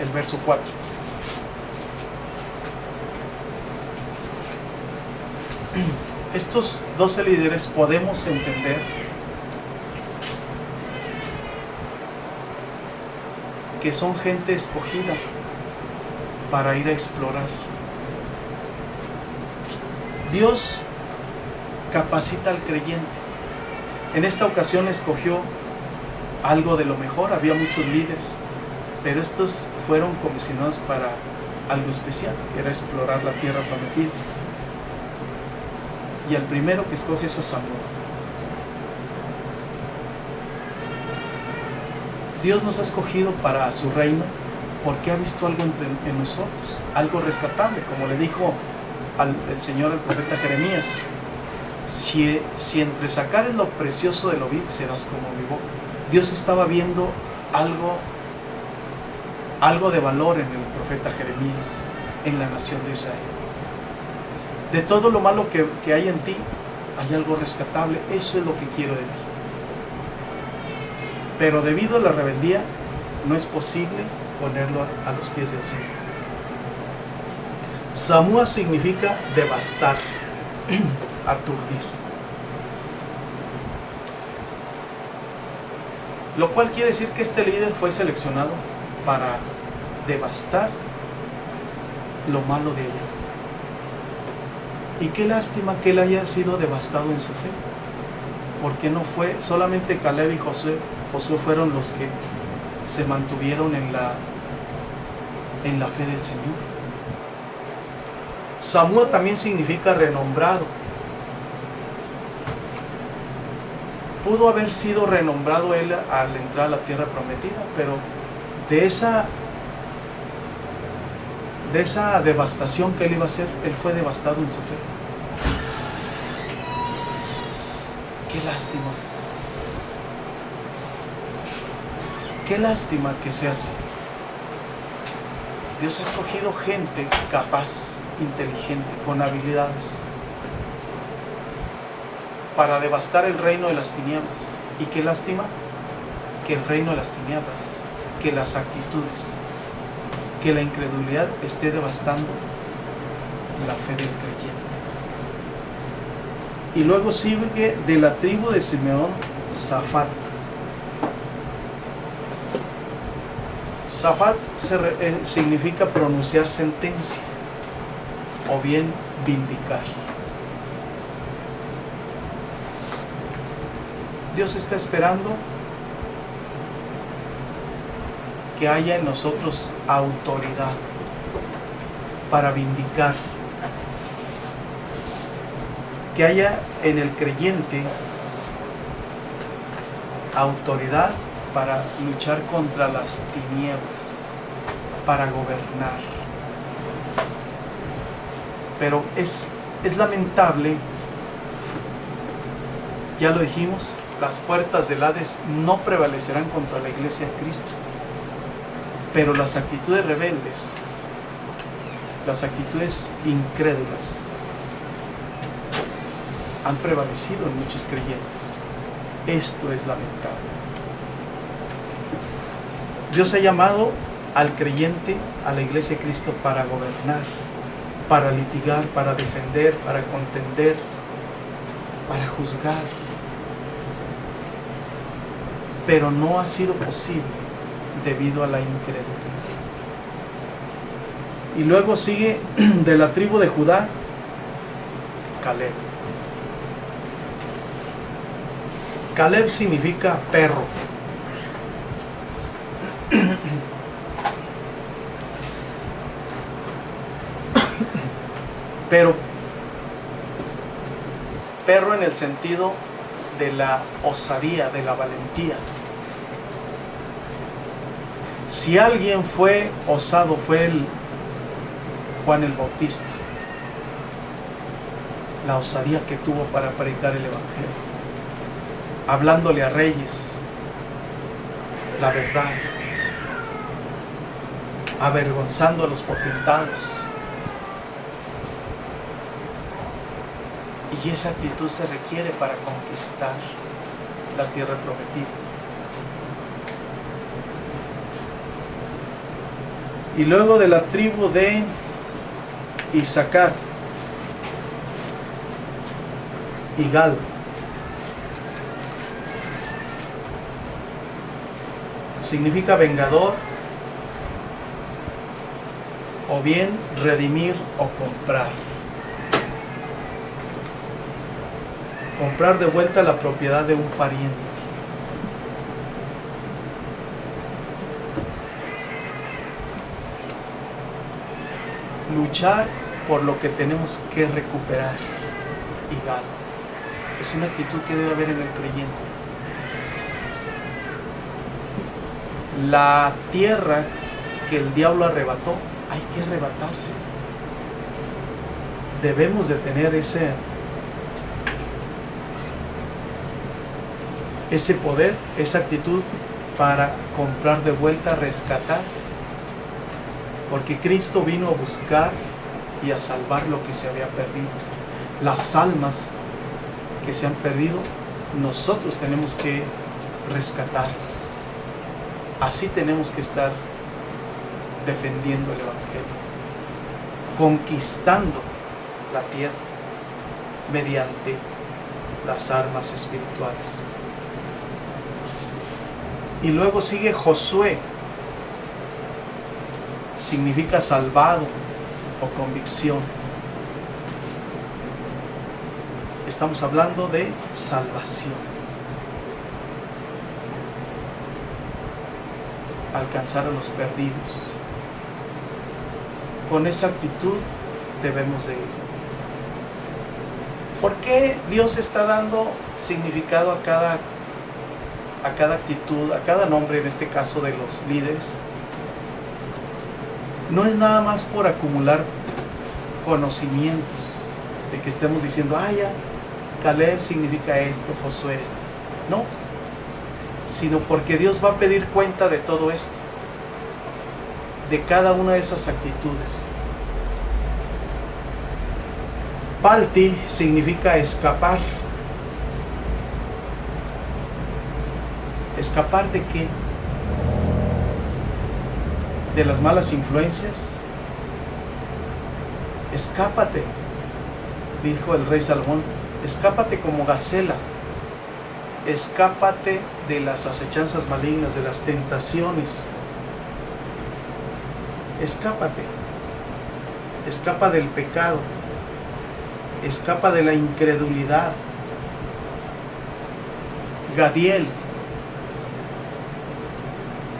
El verso 4. Estos 12 líderes podemos entender que son gente escogida para ir a explorar. Dios capacita al creyente. En esta ocasión escogió algo de lo mejor. Había muchos líderes, pero estos fueron comisionados para algo especial, que era explorar la tierra prometida. Y el primero que escoge es a Samuel. Dios nos ha escogido para su reino porque ha visto algo en nosotros, algo rescatable, como le dijo el Señor al profeta Jeremías: si entre sacares lo precioso de lo vil, serás como mi boca. Dios estaba viendo algo de valor en el profeta Jeremías, en la nación de Israel. De todo lo malo que hay en ti, hay algo rescatable. Eso es lo que quiero de ti. Pero debido a la rebeldía, no es posible ponerlo a los pies del Señor. Samúa significa devastar, aturdir. Lo cual quiere decir que este líder fue seleccionado para devastar lo malo de ella. Y qué lástima que él haya sido devastado en su fe, porque no fue solamente Caleb y Josué fueron los que se mantuvieron en la fe del Señor. Samúa también significa renombrado. Pudo haber sido renombrado él al entrar a la tierra prometida, pero de esa devastación que él iba a hacer, él fue devastado en su fe. Qué lástima. Qué lástima que sea así. Dios ha escogido gente capaz, inteligente, con habilidades, para devastar el reino de las tinieblas. Y qué lástima que el reino de las tinieblas, que las actitudes, que la incredulidad esté devastando la fe del creyente. Y luego sigue de la tribu de Simeón, Safat. Safat significa pronunciar sentencia o bien vindicar. Dios está esperando que haya en nosotros autoridad para vindicar, que haya en el creyente autoridad para luchar contra las tinieblas, para gobernar. Pero es lamentable, ya lo dijimos, las puertas del Hades no prevalecerán contra la iglesia de Cristo. Pero las actitudes rebeldes, las actitudes incrédulas, han prevalecido en muchos creyentes. Esto es lamentable. Dios ha llamado al creyente, a la iglesia de Cristo, para gobernar, para litigar, para defender, para contender, para juzgar. Pero no ha sido posible debido a la incredulidad. Y luego sigue de la tribu de Judá, Caleb. Caleb significa perro. Pero perro en el sentido de la osadía, de la valentía. Si alguien fue osado, fue Juan el Bautista. La osadía que tuvo para predicar el Evangelio, hablándole a reyes la verdad. avergonzando a los potentados. Y esa actitud se requiere para conquistar la tierra prometida. Y luego de la tribu de Isaacar, Igal. Significa vengador, o bien redimir o comprar. Comprar de vuelta la propiedad de un pariente. Luchar por lo que tenemos que recuperar. Igal. Es una actitud que debe haber en el creyente. La tierra que el diablo arrebató, hay que arrebatarse. Debemos de tener ese poder, esa actitud para comprar de vuelta, rescatar. Porque Cristo vino a buscar y a salvar lo que se había perdido. Las almas que se han perdido, nosotros tenemos que rescatarlas. Así tenemos que estar defendiendo el Evangelio, conquistando la tierra mediante las armas espirituales. Y luego sigue Josué. Significa salvado o convicción. Estamos hablando de salvación. Alcanzar a los perdidos. Con esa actitud debemos de ir. ¿Por qué Dios está dando significado a cada actitud, a cada nombre, en este caso de los líderes? No es nada más por acumular conocimientos, de que estemos diciendo, ya, Caleb significa esto, Josué esto. No, sino porque Dios va a pedir cuenta de todo esto, de cada una de esas actitudes. Palti significa escapar. ¿Escapar de qué? De las malas influencias. Escápate, dijo el rey Salomón, escápate como gacela, escápate de las acechanzas malignas, de las tentaciones, escápate, escapa del pecado, escapa de la incredulidad. Gadiel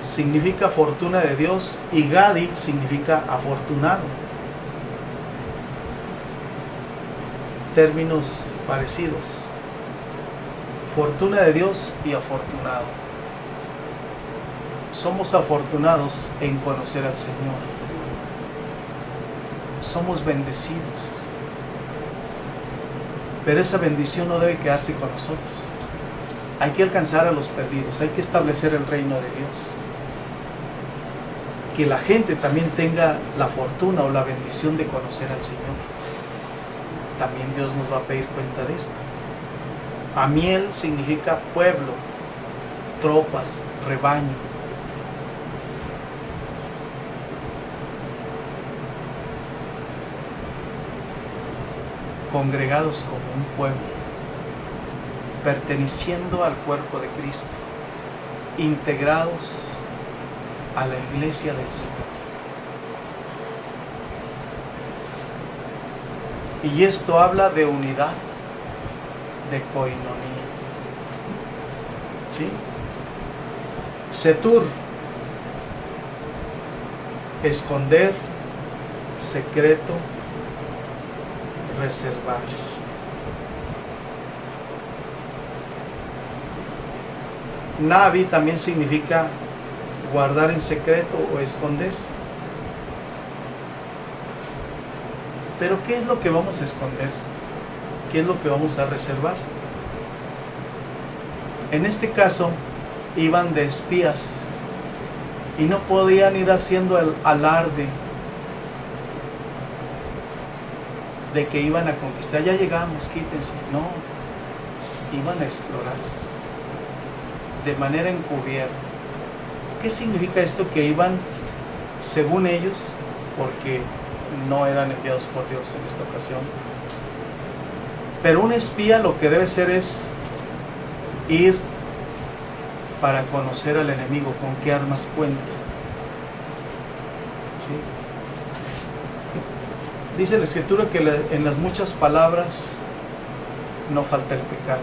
significa fortuna de Dios y Gadi significa afortunado. Términos parecidos. Fortuna de Dios y afortunado. Somos afortunados en conocer al Señor. Somos bendecidos. Pero esa bendición no debe quedarse con nosotros. Hay que alcanzar a los perdidos, hay que establecer el reino de Dios. Que la gente también tenga la fortuna o la bendición de conocer al Señor. También Dios nos va a pedir cuenta de esto. Amiel significa pueblo, tropas, rebaño. Congregados como un pueblo, perteneciendo al cuerpo de Cristo, integrados a la iglesia del Señor. Y esto habla de unidad, de coinonía. ¿Sí? Setur, esconder, secreto, reservar. Navi también significa guardar en secreto o esconder. Pero ¿qué es lo que vamos a esconder? ¿Qué es lo que vamos a reservar? En este caso, iban de espías Y no podían ir haciendo el alarde de que iban a conquistar. Ya llegamos, quítense. No, iban a explorar de manera encubierta. ¿Qué significa esto? Que iban, según ellos, porque no eran enviados por Dios en esta ocasión. Pero un espía lo que debe ser es ir para conocer al enemigo, con qué armas cuenta. ¿Sí? Dice la Escritura que en las muchas palabras no falta el pecado.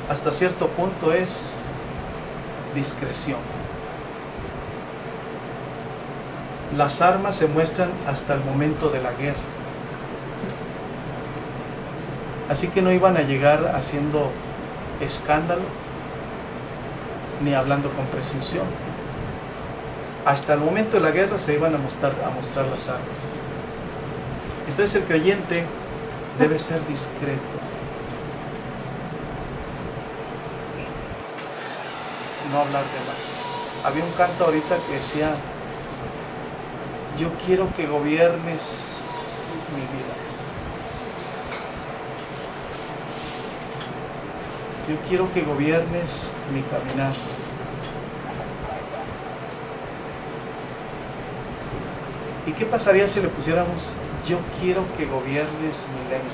Hasta cierto punto es discreción. Las armas se muestran hasta el momento de la guerra. Así que no iban a llegar haciendo escándalo ni hablando con presunción. Hasta el momento de la guerra se iban a mostrar las armas. Entonces el creyente debe ser discreto. No hablar de más. Había un canto ahorita que decía: yo quiero que gobiernes mi vida. Yo quiero que gobiernes mi caminar. ¿Y qué pasaría si le pusiéramos: yo quiero que gobiernes mi lengua?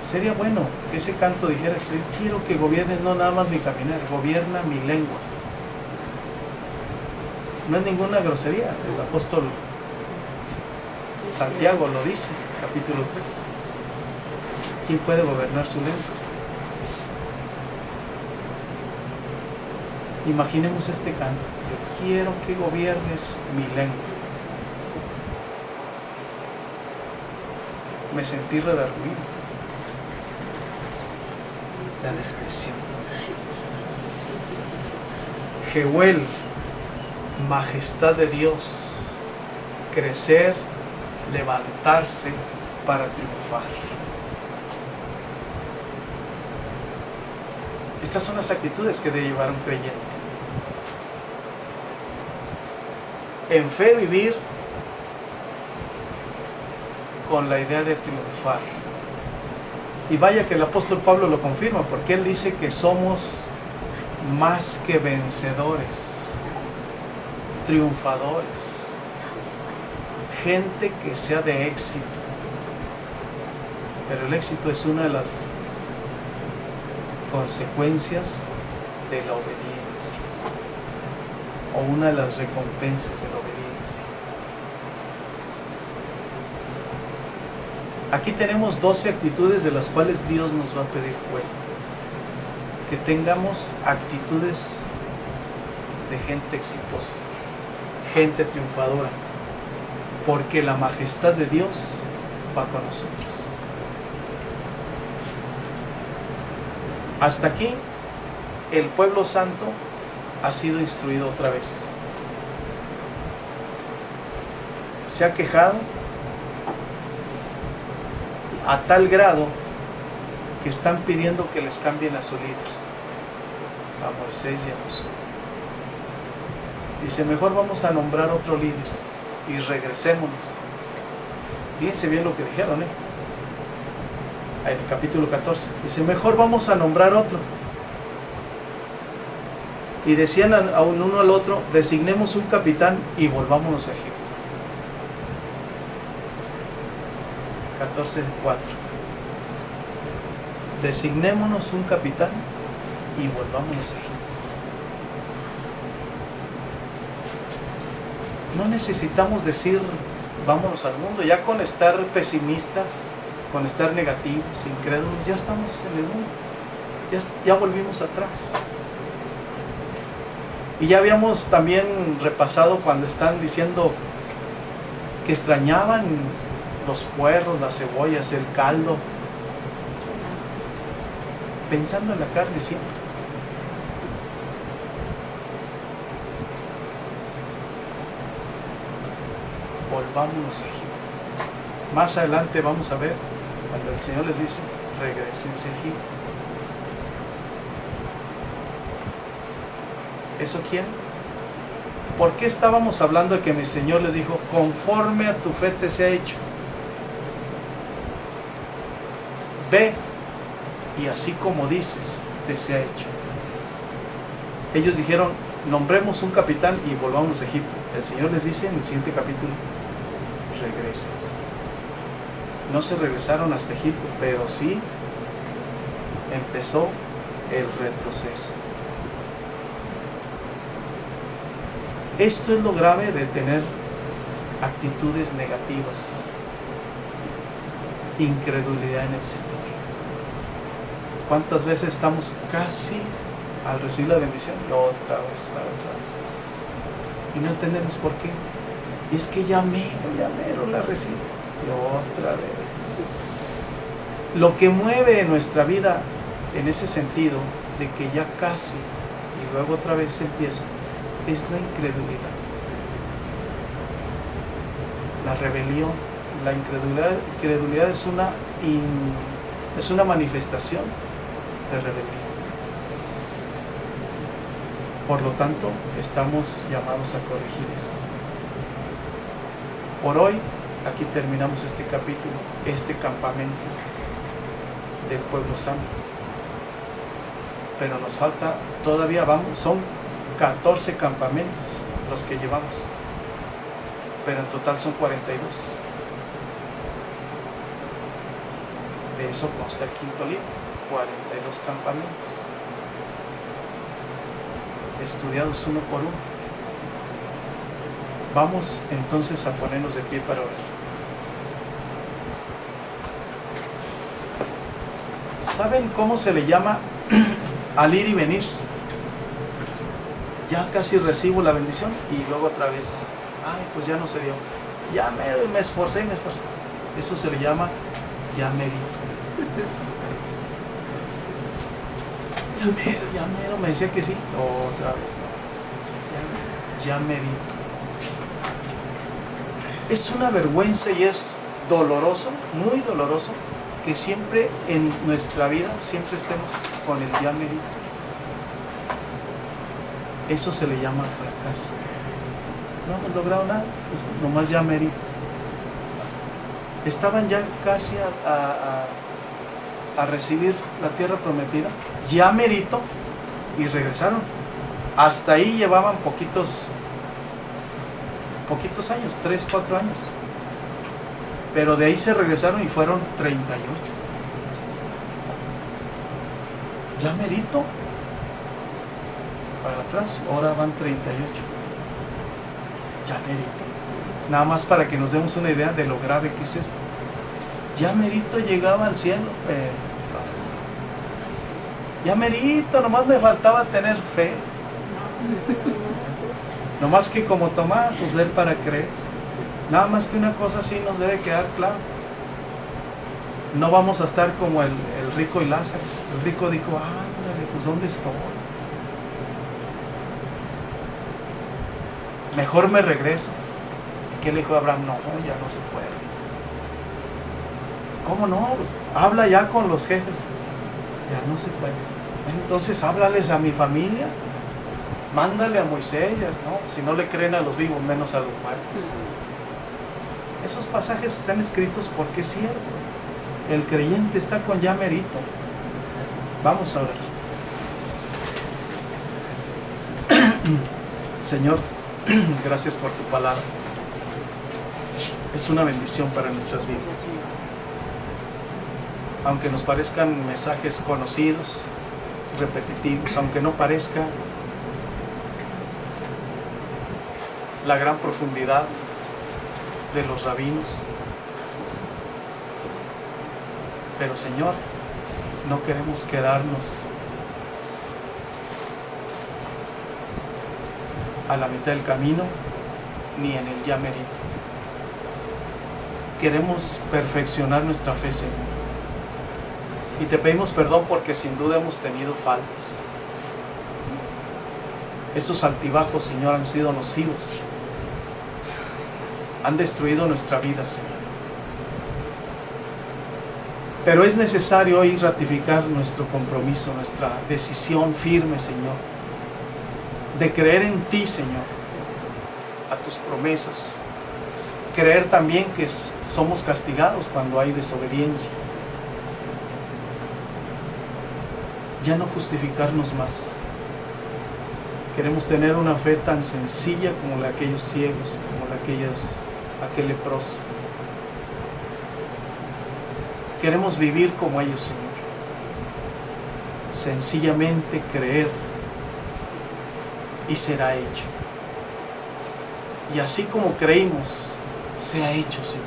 Sería bueno que ese canto dijera eso: yo quiero que gobiernes no nada más mi caminar, gobierna mi lengua. No es ninguna grosería. El apóstol Santiago lo dice, capítulo 3. ¿Quién puede gobernar su lengua? Imaginemos este canto: yo quiero que gobiernes mi lengua. Me sentí redarguido. La discreción. Jehuel, majestad de Dios, crecer, levantarse para triunfar. Estas son las actitudes que debe llevar un creyente. En fe vivir con la idea de triunfar. Y vaya que el apóstol Pablo lo confirma, porque él dice que somos más que vencedores, triunfadores, gente que sea de éxito. Pero el éxito es una de las consecuencias de la obediencia, o una de las recompensas de la obediencia. Aquí tenemos 12 actitudes de las cuales Dios nos va a pedir cuenta. Que tengamos actitudes de gente exitosa, gente triunfadora, porque la majestad de Dios va con nosotros. Hasta aquí el pueblo santo ha sido instruido otra vez. Se ha quejado a tal grado que están pidiendo que les cambien a su líder, a Moisés y a Josué. Dice: mejor vamos a nombrar otro líder y regresémonos. Fíjense bien lo que dijeron, en el capítulo 14. Dice: mejor vamos a nombrar otro. Y decían a uno al otro: designemos un capitán y volvámonos a Egipto. 14:4. Designémonos un capitán y volvámonos a Egipto. No necesitamos decir vámonos al mundo. Ya con estar pesimistas, con estar negativos, incrédulos, ya estamos en el mundo. Ya volvimos atrás. Y ya habíamos también repasado cuando están diciendo que extrañaban los puerros, las cebollas, el caldo, pensando en la carne siempre. volvámonos a Egipto. Más adelante vamos a ver cuando el Señor les dice, regrésense a Egipto. ¿Eso quién? ¿Por qué estábamos hablando de que mi Señor les dijo, conforme a tu fe te sea hecho? Ve, y así como dices, te sea hecho. Ellos dijeron, nombremos un capitán y volvamos a Egipto. El Señor les dice en el siguiente capítulo, regresen. No se regresaron hasta Egipto, pero sí empezó el retroceso. Esto es lo grave de tener actitudes negativas, incredulidad en el Señor. ¿Cuántas veces estamos casi al recibir la bendición y otra vez? Y no entendemos por qué. Y es que ya mero la recibo y otra vez. Lo que mueve nuestra vida en ese sentido de que ya casi y luego otra vez empieza es la incredulidad, la rebelión. La incredulidad es una manifestación de rebeldía. Por lo tanto, estamos llamados a corregir esto. Por hoy, aquí terminamos este capítulo, este campamento del pueblo santo. Pero nos falta, todavía son 14 campamentos los que llevamos, pero en total son 42. De eso consta el quinto libro, 42 campamentos, estudiados uno por uno. Vamos entonces a ponernos de pie para orar. ¿Saben cómo se le llama al ir y venir? Ya casi recibo la bendición y luego otra vez, ay, pues ya no se dio. Ya me esforcé. Eso se le llama ya merito. Ya mero, me decía que sí. Otra vez no. Ya merito. Es una vergüenza y es doloroso, muy doloroso, que siempre en nuestra vida, siempre estemos con el ya merito. Eso se le llama fracaso. No hemos logrado nada, pues nomás ya merito. Estaban ya casi a recibir la tierra prometida, ya merito, y regresaron. Hasta ahí llevaban poquitos años, 3, 4 años. Pero de ahí se regresaron y fueron 38. Ya merito. Para atrás, ahora van 38. Ya merito. Nada más para que nos demos una idea de lo grave que es esto. Ya merito llegaba al cielo, pero ya merito, nomás me faltaba tener fe. Nomás que como Tomás, pues ver para creer. Nada más que una cosa así nos debe quedar claro. No vamos a estar como el rico y Lázaro. El rico dijo, ándale, pues ¿dónde estoy? Mejor me regreso. ¿Y qué le dijo Abraham? No, ya no se puede. ¿Cómo no? Pues habla ya con los jefes. Ya no se puede. Entonces háblales a mi familia. Mándale a Moisés. No, si no le creen a los vivos, menos a los muertos. Esos pasajes están escritos porque es cierto. El creyente está con ya merito. Vamos a orar. Señor, gracias por tu palabra. Es una bendición para nuestras vidas. Aunque nos parezcan mensajes conocidos, repetitivos, aunque no parezca la gran profundidad de los rabinos. Pero Señor, no queremos quedarnos a la mitad del camino ni en el ya merito. Queremos perfeccionar nuestra fe, Señor. Y te pedimos perdón porque sin duda hemos tenido faltas. Esos altibajos, Señor, han sido nocivos. han destruido nuestra vida, Señor. Pero es necesario hoy ratificar nuestro compromiso, nuestra decisión firme, Señor, de creer en ti, Señor, a tus promesas. Creer también que somos castigados cuando hay desobediencia. Ya no justificarnos más. Queremos tener una fe tan sencilla como la de aquellos ciegos, como la de aquel leproso. Queremos vivir como ellos, Señor. Sencillamente creer y será hecho. Y así como creímos, sea hecho, Señor.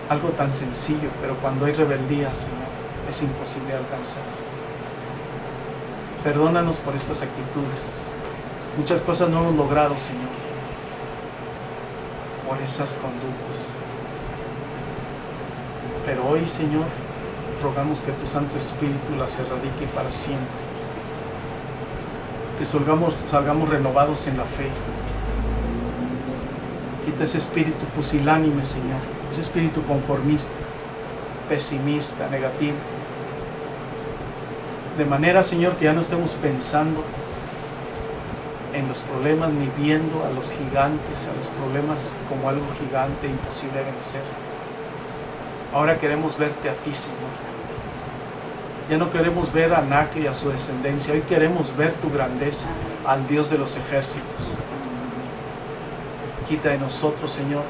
Algo tan sencillo, pero cuando hay rebeldía, Señor, es imposible alcanzar. Perdónanos por estas actitudes. Muchas cosas no hemos logrado, Señor, por esas conductas. Pero hoy, Señor, rogamos que tu Santo Espíritu las erradique para siempre. Que salgamos renovados en la fe. Quita ese espíritu pusilánime, Señor, ese espíritu conformista, pesimista, negativo. De manera, Señor, que ya no estemos pensando en los problemas ni viendo a los gigantes, a los problemas como algo gigante imposible de vencer. Ahora queremos verte a ti, Señor. Ya no queremos ver a Anac y a su descendencia. Hoy queremos ver tu grandeza, al Dios de los ejércitos. Quita de nosotros, Señor,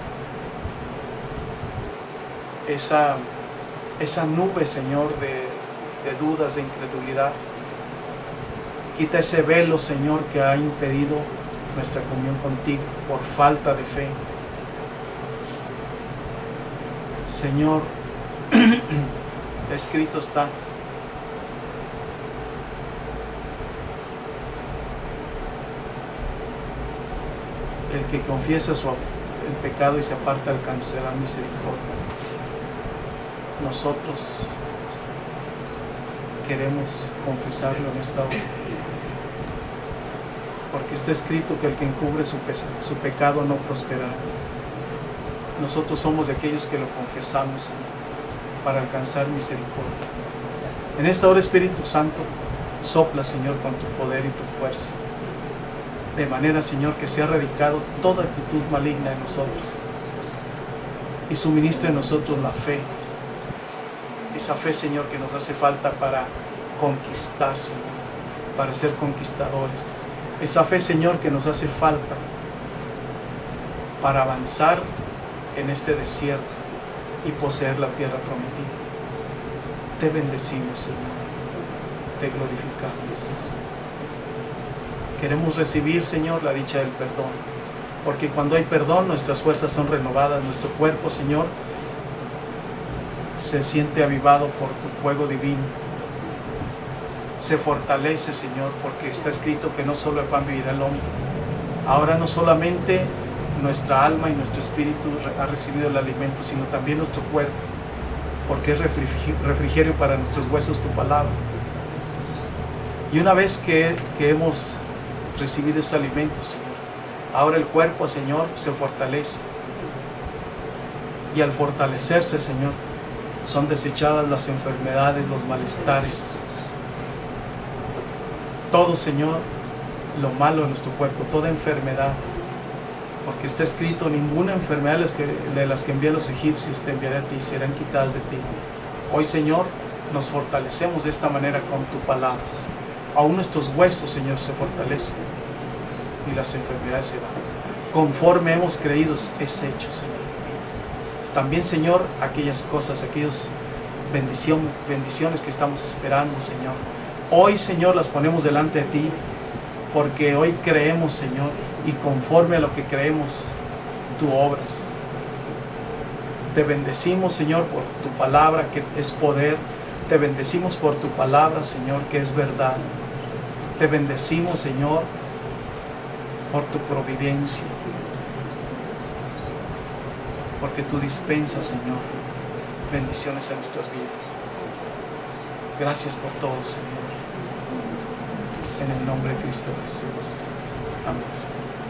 esa nube, Señor, de dudas, de incredulidad. Quita ese velo, Señor, que ha impedido nuestra comunión contigo por falta de fe. Señor, escrito está: el que confiesa el pecado y se aparta alcanzará misericordia. Nosotros queremos confesarlo en esta hora, porque está escrito que el que encubre su pecado no prosperará. Nosotros somos de aquellos que lo confesamos, Señor, para alcanzar misericordia. En esta hora, Espíritu Santo, sopla, Señor, con tu poder y tu fuerza, de manera, Señor, que sea erradicado toda actitud maligna en nosotros y suministre en nosotros la fe, esa fe, Señor, que nos hace falta para conquistar, Señor, para ser conquistadores, esa fe, Señor, que nos hace falta para avanzar en este desierto y poseer la tierra prometida. Te bendecimos, Señor, te glorificamos. Queremos recibir, Señor, la dicha del perdón, porque cuando hay perdón nuestras fuerzas son renovadas, nuestro cuerpo, Señor, se siente avivado por tu fuego divino, se fortalece, Señor, porque está escrito que no solo de pan vivirá el hombre. Ahora no solamente nuestra alma y nuestro espíritu ha recibido el alimento, sino también nuestro cuerpo, porque es refrigerio para nuestros huesos tu palabra. Y una vez que hemos recibido ese alimento, Señor, ahora el cuerpo, Señor, se fortalece, y al fortalecerse, Señor, son desechadas las enfermedades, los malestares, todo, Señor, lo malo en nuestro cuerpo, toda enfermedad, porque está escrito: ninguna enfermedad de las que envié a los egipcios te enviaré a ti, serán quitadas de ti. Hoy, Señor, nos fortalecemos de esta manera con tu palabra. Aún nuestros huesos, Señor, se fortalecen y las enfermedades se van. Conforme hemos creído es hecho, Señor. También, Señor, aquellas cosas, aquellas bendiciones que estamos esperando, Señor, hoy, Señor, las ponemos delante de ti, porque hoy creemos, Señor, y conforme a lo que creemos, tú obras. Te bendecimos, Señor, por tu palabra que es poder. Te bendecimos por tu palabra, Señor, que es verdad. Te bendecimos, Señor, por tu providencia, porque tú dispensas, Señor, bendiciones a nuestras vidas. Gracias por todo, Señor. En el nombre de Cristo Jesús. Amén, Señor.